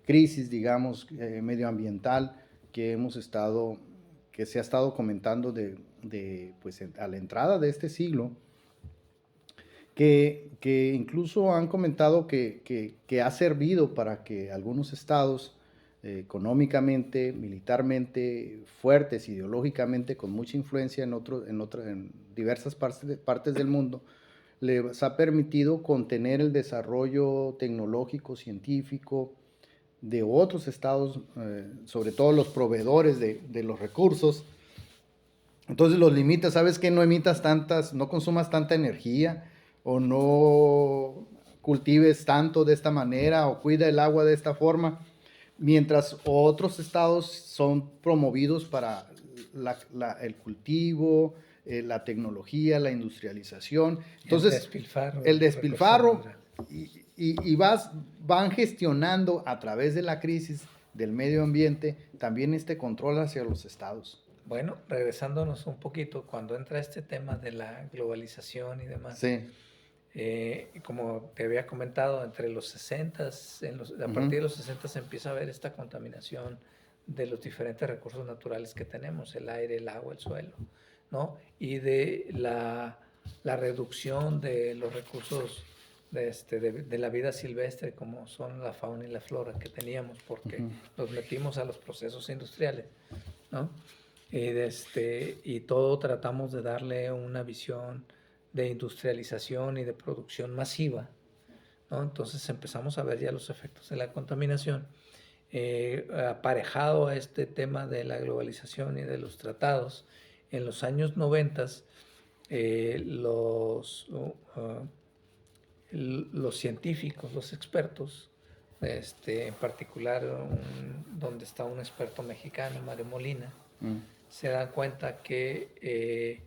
crisis, digamos, medioambiental que se ha estado comentando pues, a la entrada de este siglo, que incluso han comentado que ha servido para que algunos estados económicamente, militarmente fuertes, ideológicamente, con mucha influencia en diversas partes del mundo, les ha permitido contener el desarrollo tecnológico, científico de otros estados, sobre todo los proveedores de los recursos. Entonces los limita, sabes que no no consumas tanta energía, o no cultives tanto de esta manera, o cuida el agua de esta forma, mientras otros estados son promovidos para el cultivo, la tecnología, la industrialización. Entonces, el despilfarro y van gestionando a través de la crisis del medio ambiente también este control hacia los estados. Bueno, regresándonos un poquito, cuando entra este tema de la globalización y demás, sí. Como te había comentado, entre los 60, a partir de los 60 se empieza a ver esta contaminación de los diferentes recursos naturales que tenemos, el aire, el agua, el suelo, ¿no? Y de la reducción de los recursos de la vida silvestre, como son la fauna y la flora que teníamos, porque los metimos a los procesos industriales, ¿no? Y todo tratamos de darle una visión de industrialización y de producción masiva, ¿no? Entonces empezamos a ver ya los efectos de la contaminación, aparejado a este tema de la globalización y de los tratados. En los años 90, los científicos, los expertos, en particular donde está un experto mexicano, Mario Molina, se dan cuenta que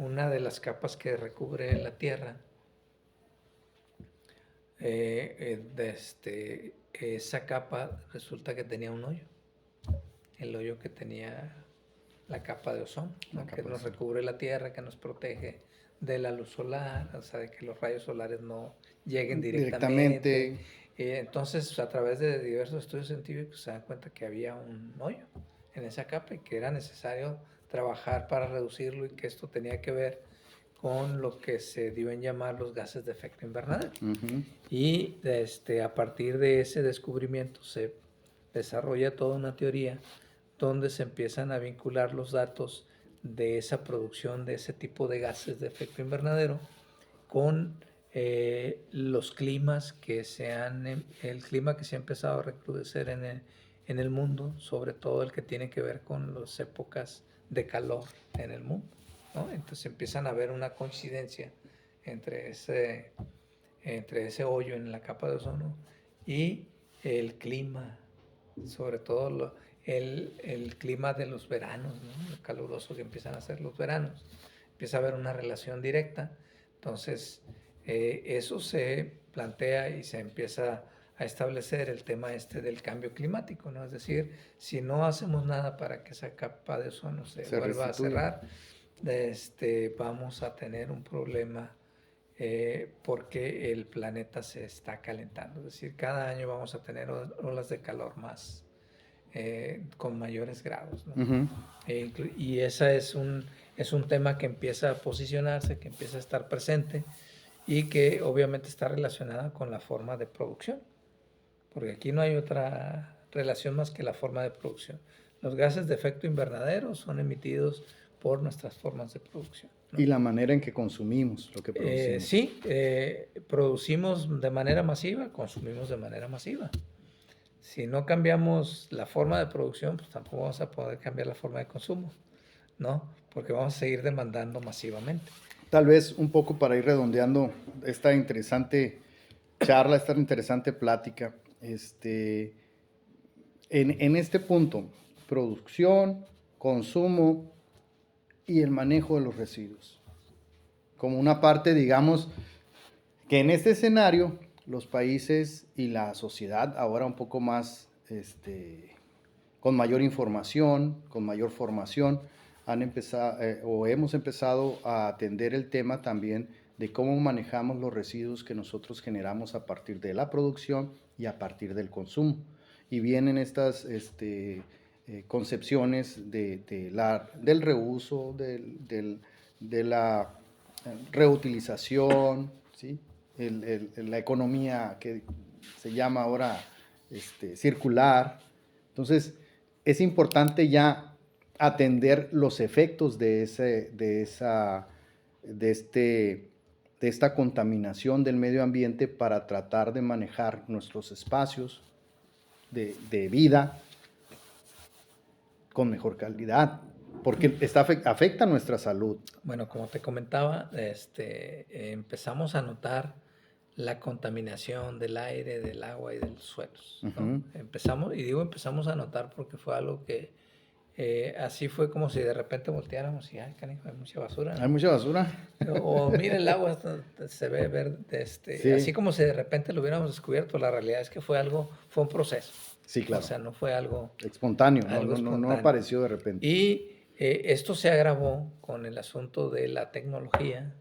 una de las capas que recubre la Tierra, esa capa resulta que tenía un hoyo. El hoyo que tenía la capa de ozono, ¿no? Que nos recubre la Tierra, que nos protege de la luz solar, o sea, de que los rayos solares no lleguen directamente. Entonces, a través de diversos estudios científicos se dan cuenta que había un hoyo en esa capa y que era necesario trabajar para reducirlo, y que esto tenía que ver con lo que se dio en llamar los gases de efecto invernadero. Y a partir de ese descubrimiento se desarrolla toda una teoría donde se empiezan a vincular los datos de esa producción de ese tipo de gases de efecto invernadero con los climas el clima que se ha empezado a recrudecer en el mundo, sobre todo el que tiene que ver con las épocas de calor en el mundo, ¿no? Entonces empiezan a haber una coincidencia entre ese hoyo en la capa de ozono y el clima, sobre todo el clima de los veranos, ¿no? Lo caluroso que empiezan a ser los veranos. Empieza a haber una relación directa. Entonces, eso se plantea y se empieza a establecer el tema del cambio climático, ¿no? Es decir, si no hacemos nada para que esa capa de ozono se vuelva a cerrar, vamos a tener un problema, porque el planeta se está calentando. Es decir, cada año vamos a tener olas de calor más, con mayores grados, ¿no? Y ese es un tema que empieza a posicionarse, que empieza a estar presente, y que obviamente está relacionada con la forma de producción, porque aquí no hay otra relación más que la forma de producción. Los gases de efecto invernadero son emitidos por nuestras formas de producción, ¿no? Y la manera en que consumimos lo que producimos. Sí, producimos de manera masiva, consumimos de manera masiva. Si no cambiamos la forma de producción, pues tampoco vamos a poder cambiar la forma de consumo, ¿no? Porque vamos a seguir demandando masivamente. Tal vez un poco para ir redondeando esta interesante charla, esta interesante plática, en este punto, producción, consumo y el manejo de los residuos. Como una parte, digamos, que en este escenario los países y la sociedad ahora un poco más, con mayor información, con mayor formación, han empezado o hemos empezado a atender el tema también de cómo manejamos los residuos que nosotros generamos a partir de la producción y a partir del consumo. Y vienen estas concepciones del reuso, de la reutilización, ¿sí? La economía que se llama ahora circular. Entonces, es importante ya atender los efectos de esta contaminación del medio ambiente para tratar de manejar nuestros espacios de vida con mejor calidad, porque afecta nuestra salud. Bueno, como te comentaba, empezamos a notar la contaminación del aire, del agua y de los suelos, ¿no? Empezamos a notar porque fue algo que así fue como si de repente volteáramos y, ay, canijo, hay mucha basura, ¿no? Hay mucha basura. O mira, el agua se ve verde, Sí. Así como si de repente lo hubiéramos descubierto. La realidad es que fue un proceso. Sí, claro. O sea, no fue algo espontáneo, espontáneo. No apareció de repente. Y esto se agravó con el asunto de la tecnología,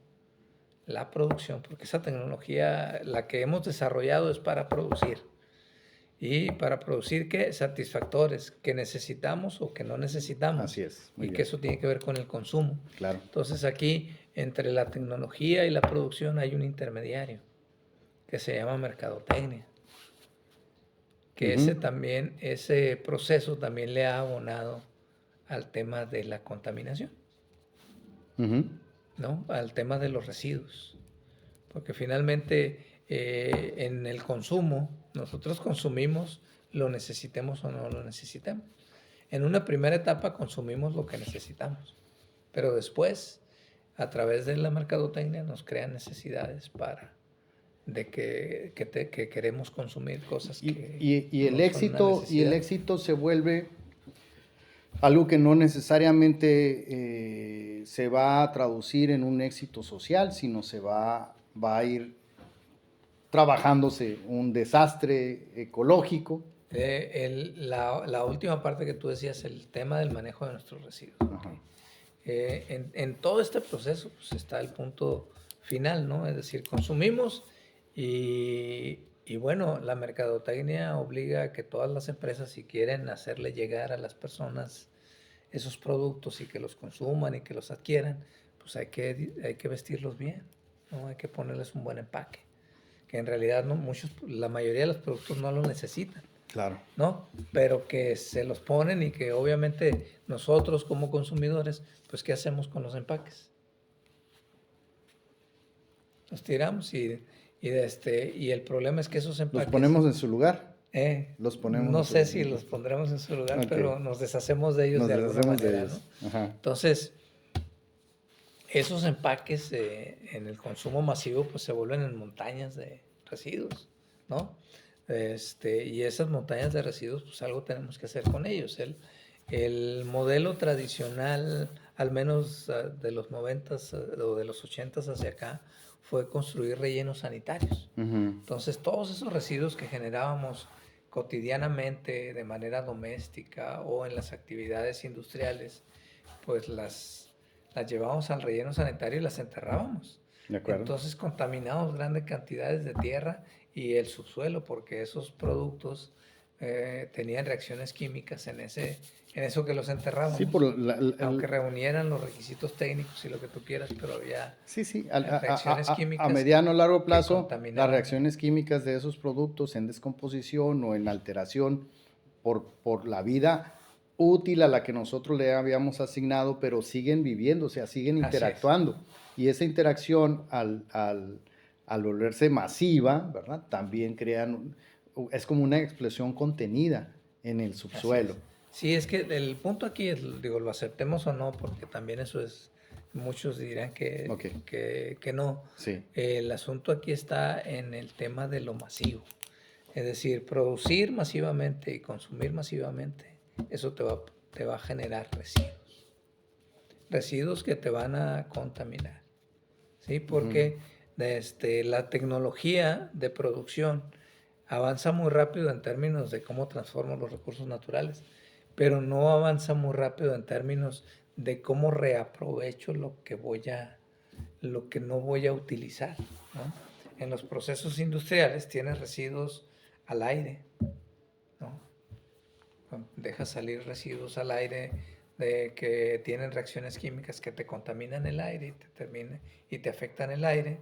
la producción, porque esa tecnología, la que hemos desarrollado, es para producir. ¿Y para producir qué? Satisfactores que necesitamos o que no necesitamos. Así es. Y que eso tiene que ver con el consumo. Claro. Entonces aquí, entre la tecnología y la producción, hay un intermediario que se llama mercadotecnia. Que ese proceso también le ha abonado al tema de la contaminación, ¿no? Al tema de los residuos. Porque finalmente, en el consumo, nosotros consumimos, lo necesitemos o no lo necesitemos. En una primera etapa consumimos lo que necesitamos, pero después, a través de la mercadotecnia, nos crean necesidades de que queremos consumir cosas que el éxito se vuelve algo que no necesariamente se va a traducir en un éxito social, sino va a ir trabajándose un desastre ecológico. La última parte que tú decías, el tema del manejo de nuestros residuos. Ajá. En todo este proceso pues, está el punto final, ¿no? Es decir, consumimos y bueno, la mercadotecnia obliga a que todas las empresas, si quieren hacerle llegar a las personas esos productos y que los consuman y que los adquieran, pues hay que vestirlos bien, ¿no? Hay que ponerles un buen empaque, que en realidad no, la mayoría de los productos no lo necesitan. Claro. ¿No? Pero que se los ponen y que obviamente nosotros como consumidores, pues ¿qué hacemos con los empaques? Los tiramos y el problema es que esos empaques... Los ponemos en su lugar. Los ponemos no sé si los pondremos en su lugar, okay. Pero nos deshacemos de ellos de alguna manera, ¿no? Ajá. Entonces, esos empaques en el consumo masivo pues se vuelven en montañas de residuos, ¿no? Y esas montañas de residuos, pues algo tenemos que hacer con ellos. El modelo tradicional, al menos de los 90s o de los 80s hacia acá, fue construir rellenos sanitarios. Entonces, todos esos residuos que generábamos cotidianamente de manera doméstica o en las actividades industriales, pues las llevábamos al relleno sanitario y las enterrábamos. De acuerdo. Entonces, contaminamos grandes cantidades de tierra y el subsuelo, porque esos productos tenían reacciones químicas en eso que los enterraban. Sí, aunque reunieran los requisitos técnicos y lo que tú quieras, pero había reacciones químicas. A mediano o largo plazo, las reacciones químicas de esos productos en descomposición o en alteración por la vida útil a la que nosotros le habíamos asignado, pero siguen viviendo, o sea, siguen interactuando. Y esa interacción al volverse masiva, ¿verdad? También es como una explosión contenida en el subsuelo. Sí, es que el punto aquí es, digo, lo aceptemos o no, porque también eso es, muchos dirán que no. Sí. El asunto aquí está en el tema de lo masivo. Es decir, producir masivamente y consumir masivamente, eso te va a generar residuos. Residuos que te van a contaminar. ¿Sí? Porque la tecnología de producción avanza muy rápido en términos de cómo transforma los recursos naturales, pero no avanza muy rápido en términos de cómo reaprovecho lo que no voy a utilizar, ¿no? En los procesos industriales tienes residuos al aire, ¿no? Dejas salir residuos al aire de que tienen reacciones químicas que te contaminan el aire y te afectan el aire.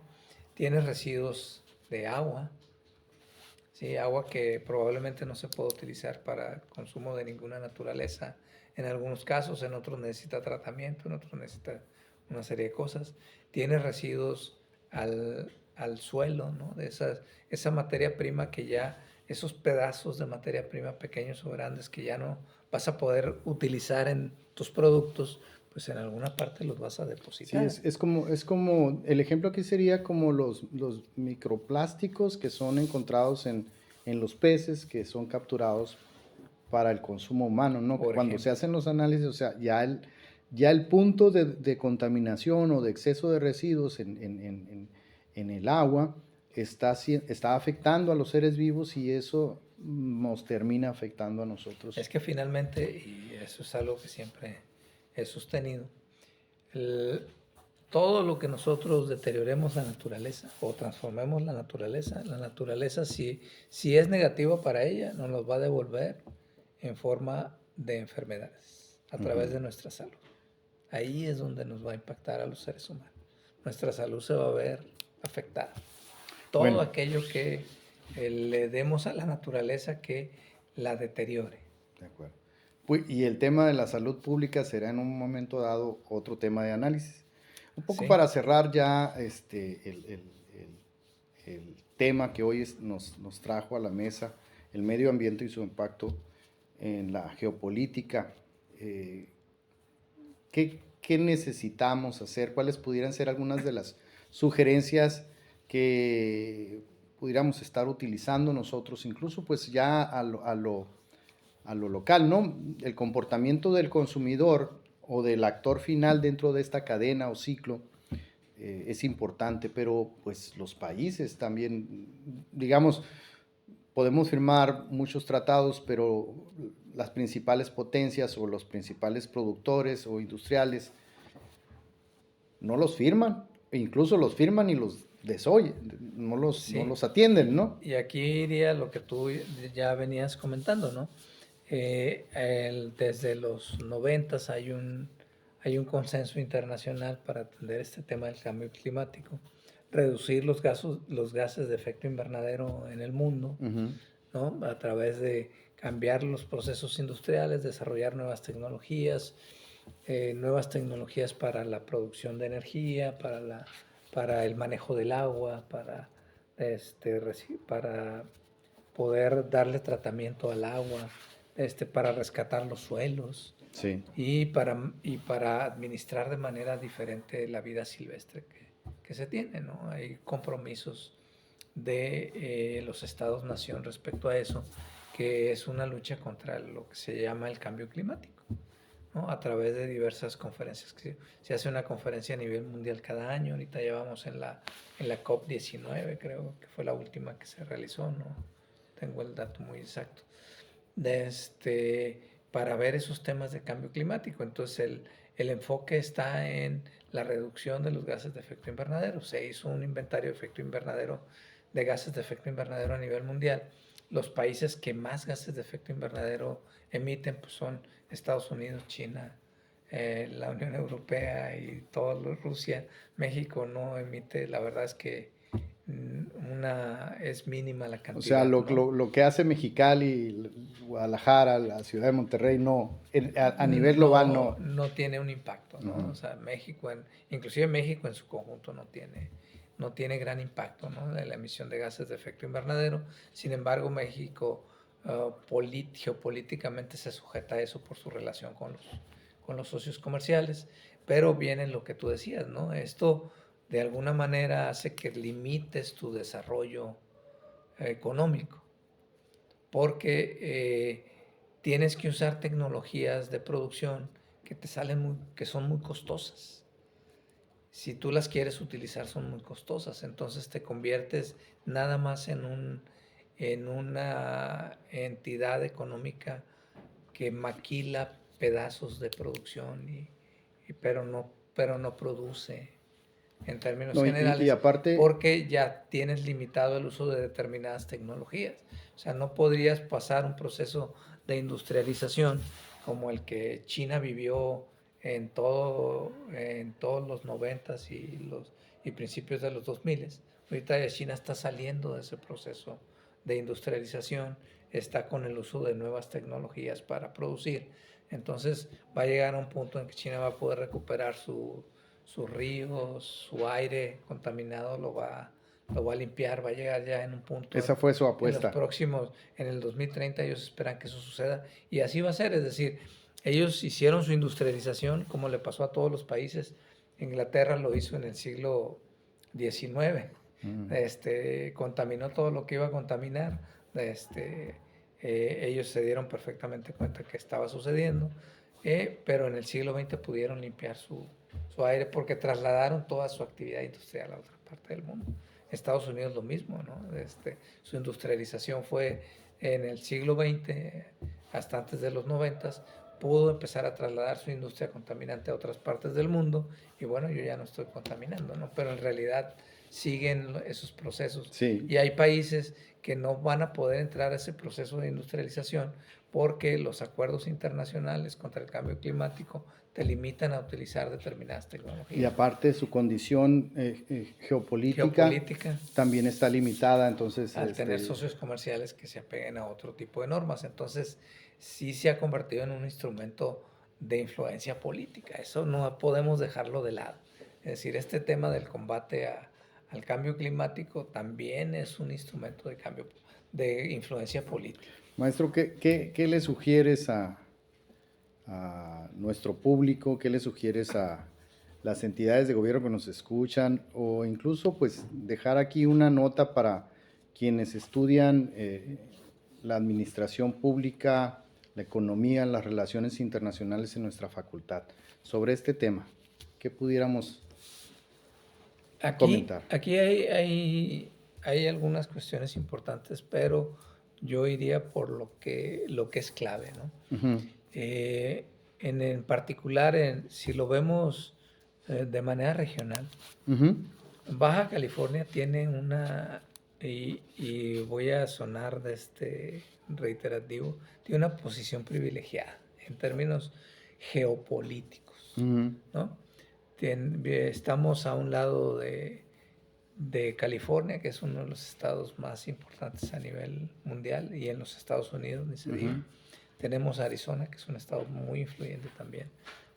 Tienes residuos de agua, ¿sí? Agua que probablemente no se puede utilizar para consumo de ninguna naturaleza en algunos casos, en otros necesita tratamiento, en otros necesita una serie de cosas. Tienes residuos al suelo, ¿no? De esa materia prima que ya, esos pedazos de materia prima pequeños o grandes que ya no vas a poder utilizar en tus productos, pues en alguna parte los vas a depositar. Sí, es como, el ejemplo aquí sería como los microplásticos que son encontrados en los peces que son capturados para el consumo humano, ¿no? Cuando se hacen los análisis, o sea, ya el punto de contaminación o de exceso de residuos en el agua está afectando a los seres vivos y eso nos termina afectando a nosotros. Es que finalmente, y eso es algo que siempre he sostenido, todo lo que nosotros deterioremos la naturaleza o transformemos la naturaleza si es negativa para ella, nos los va a devolver en forma de enfermedades a través de nuestra salud. Ahí es donde nos va a impactar a los seres humanos. Nuestra salud se va a ver afectada. Todo aquello que le demos a la naturaleza que la deteriore. De acuerdo. Y el tema de la salud pública será en un momento dado otro tema de análisis. Un poco para cerrar ya el tema que hoy nos trajo a la mesa, el medio ambiente y su impacto en la geopolítica. ¿Qué necesitamos hacer? ¿Cuáles pudieran ser algunas de las sugerencias que pudiéramos estar utilizando nosotros, incluso pues ya a lo local, ¿no? El comportamiento del consumidor o del actor final dentro de esta cadena o ciclo es importante, pero pues los países también, digamos, podemos firmar muchos tratados, pero las principales potencias o los principales productores o industriales no los firman, e incluso los firman y los desoyen, no los atienden, ¿no? Y aquí iría lo que tú ya venías comentando, ¿no? Desde los 90 hay un consenso internacional para atender este tema del cambio climático, reducir los gases de efecto invernadero en el mundo, ¿no? A través de cambiar los procesos industriales, desarrollar nuevas tecnologías para la producción de energía, para el manejo del agua, para poder darle tratamiento al agua, para rescatar los suelos. Sí. Y para administrar de manera diferente la vida silvestre que se tiene, ¿no? Hay compromisos de los estados-nación respecto a eso, que es una lucha contra lo que se llama el cambio climático, ¿no? A través de diversas conferencias. Se hace una conferencia a nivel mundial cada año, ahorita ya vamos en la COP19, creo que fue la última que se realizó, no tengo el dato muy exacto, para ver esos temas de cambio climático. Entonces el enfoque está en la reducción de los gases de efecto invernadero. Se hizo un inventario de gases de efecto invernadero a nivel mundial. Los países que más gases de efecto invernadero emiten pues son Estados Unidos, China, la Unión Europea y Rusia. México no emite, la verdad es que es mínima la cantidad. O sea, ¿no? lo que hace Mexicali, Guadalajara, la ciudad de Monterrey, no, a nivel global no. No tiene un impacto, ¿no? Uh-huh. O sea, inclusive México en su conjunto no tiene gran impacto, ¿no? De la emisión de gases de efecto invernadero. Sin embargo, México geopolíticamente se sujeta a eso por su relación con los socios comerciales, pero viene lo que tú decías, ¿no? Esto de alguna manera hace que limites tu desarrollo económico, porque tienes que usar tecnologías de producción que son muy costosas. Si tú las quieres utilizar, son muy costosas, entonces te conviertes nada más en una entidad económica que maquila pedazos de producción, pero no produce en términos generales, y aparte, porque ya tienes limitado el uso de determinadas tecnologías. O sea, no podrías pasar un proceso de industrialización como el que China vivió en todos los 90s y principios de los 2000. Ahorita China está saliendo de ese proceso de industrialización, está con el uso de nuevas tecnologías para producir. Entonces va a llegar a un punto en que China va a poder recuperar sus ríos, su aire contaminado lo va a limpiar, va a llegar ya en un punto. Esa fue su apuesta. En el 2030 ellos esperan que eso suceda y así va a ser, es decir, ellos hicieron su industrialización como le pasó a todos los países. Inglaterra lo hizo en el siglo XIX, contaminó todo lo que iba a contaminar, ellos se dieron perfectamente cuenta que estaba sucediendo, pero en el siglo XX pudieron limpiar su aire porque trasladaron toda su actividad industrial a otra parte del mundo. Estados Unidos lo mismo, ¿no? Su industrialización fue en el siglo XX, hasta antes de los 90, pudo empezar a trasladar su industria contaminante a otras partes del mundo y bueno, yo ya no estoy contaminando, ¿no? Pero en realidad siguen esos procesos. Sí. Y hay países que no van a poder entrar a ese proceso de industrialización porque los acuerdos internacionales contra el cambio climático te limitan a utilizar determinadas tecnologías. Y aparte su condición geopolítica también está limitada, entonces... Al tener socios comerciales que se apeguen a otro tipo de normas, entonces sí se ha convertido en un instrumento de influencia política, eso no podemos dejarlo de lado. Es decir, este tema del combate al cambio climático también es un instrumento de influencia política. Maestro, ¿qué le sugieres a nuestro público? ¿Qué le sugieres a las entidades de gobierno que nos escuchan? O incluso, pues, dejar aquí una nota para quienes estudian la administración pública, la economía, las relaciones internacionales en nuestra facultad. sobre este tema? ¿Qué pudiéramos comentar? Aquí hay algunas cuestiones importantes, pero yo iría por lo que es clave, ¿no? Ujú. En particular, si lo vemos de manera regional, Ujú. Baja California tiene y voy a sonar reiterativo, tiene una posición privilegiada en términos geopolíticos, Ujú. ¿no? Estamos a un lado de California, que es uno de los estados más importantes a nivel mundial, y en los Estados Unidos, ni se diga. Ujú. Tenemos Arizona, que es un estado muy influyente también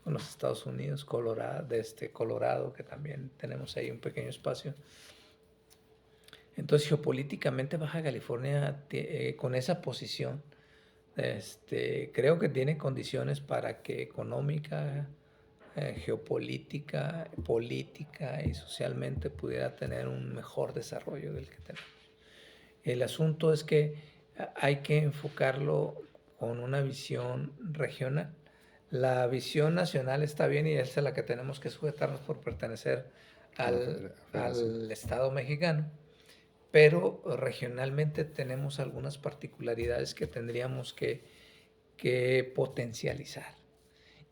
con los Estados Unidos, Colorado, que también tenemos ahí un pequeño espacio. Entonces, geopolíticamente Baja California, con esa posición, creo que tiene condiciones para que económica, geopolítica, política y socialmente pudiera tener un mejor desarrollo del que tenemos. El asunto es que hay que enfocarlo con una visión regional. La visión nacional está bien y es a la que tenemos que sujetarnos por pertenecer al Estado mexicano, pero regionalmente tenemos algunas particularidades que tendríamos que potencializar.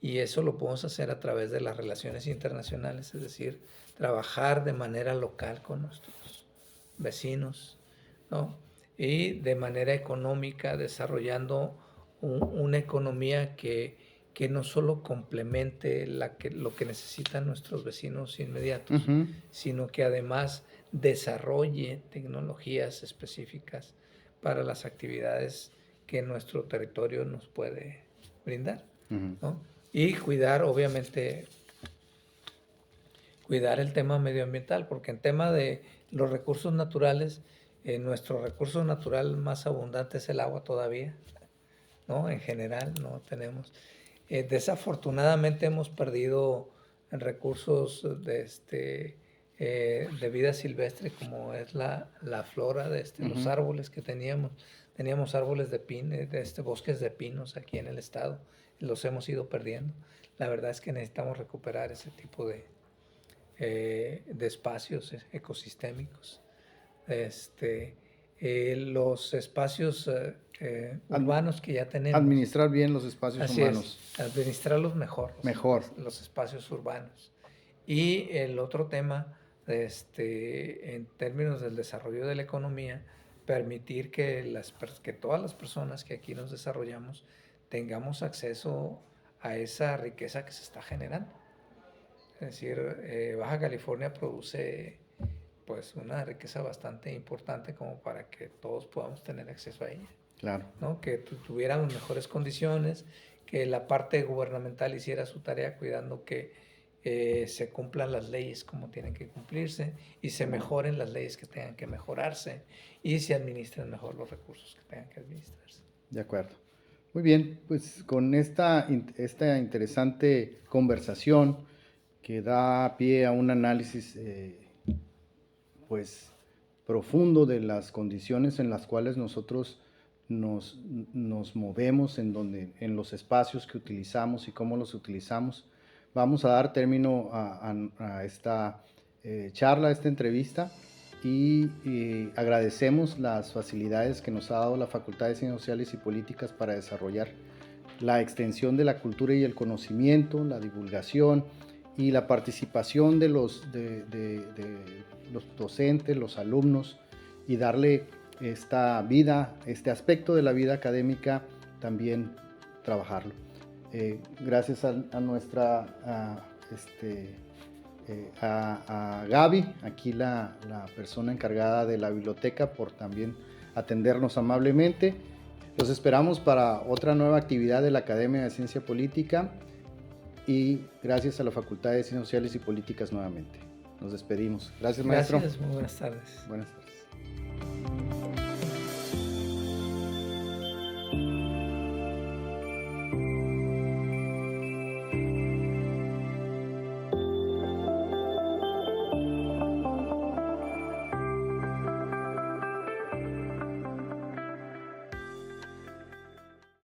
Y eso lo podemos hacer a través de las relaciones internacionales, es decir, trabajar de manera local con nuestros vecinos, ¿no? Y de manera económica, desarrollando una economía que no solo complemente lo que necesitan nuestros vecinos inmediatos, Ujú. sino que además desarrolle tecnologías específicas para las actividades que nuestro territorio nos puede brindar, Ujú. ¿no? Y cuidar, obviamente, cuidar el tema medioambiental, porque en tema de los recursos naturales, nuestro recurso natural más abundante es el agua todavía, ¿no? En general no tenemos. Desafortunadamente hemos perdido recursos de vida silvestre, como es la flora los Ujú. árboles que teníamos. Teníamos árboles de bosques de pinos aquí en el estado, y los hemos ido perdiendo. La verdad es que necesitamos recuperar ese tipo de espacios ecosistémicos. Los espacios urbanos que ya tenemos. Administrar bien los espacios Así humanos. es, administrarlos mejor. Mejor. Los espacios urbanos. Y el otro tema, en términos del desarrollo de la economía, permitir que todas las personas que aquí nos desarrollamos tengamos acceso a esa riqueza que se está generando. Es decir, Baja California produce pues una riqueza bastante importante como para que todos podamos tener acceso a ella. Claro. ¿No? Que tuviéramos mejores condiciones, que la parte gubernamental hiciera su tarea cuidando que se cumplan las leyes como tienen que cumplirse y se mejoren las leyes que tengan que mejorarse y se administren mejor los recursos que tengan que administrarse. De acuerdo. Muy bien, pues con esta interesante conversación que da pie a un análisis pues profundo de las condiciones en las cuales nosotros nos movemos, en los espacios que utilizamos y cómo los utilizamos. Vamos a dar término a esta charla, a esta entrevista, y agradecemos las facilidades que nos ha dado la Facultad de Ciencias Sociales y Políticas para desarrollar la extensión de la cultura y el conocimiento, la divulgación y la participación de los docentes, los alumnos, y darle esta vida, este aspecto de la vida académica, también trabajarlo. Gracias a Gaby, aquí la persona encargada de la biblioteca, por también atendernos amablemente. Los esperamos para otra nueva actividad de la Academia de Ciencia Política, y gracias a la Facultad de Ciencias Sociales y Políticas nuevamente. Nos despedimos. Gracias, maestro. Gracias, muy buenas tardes. Buenas tardes.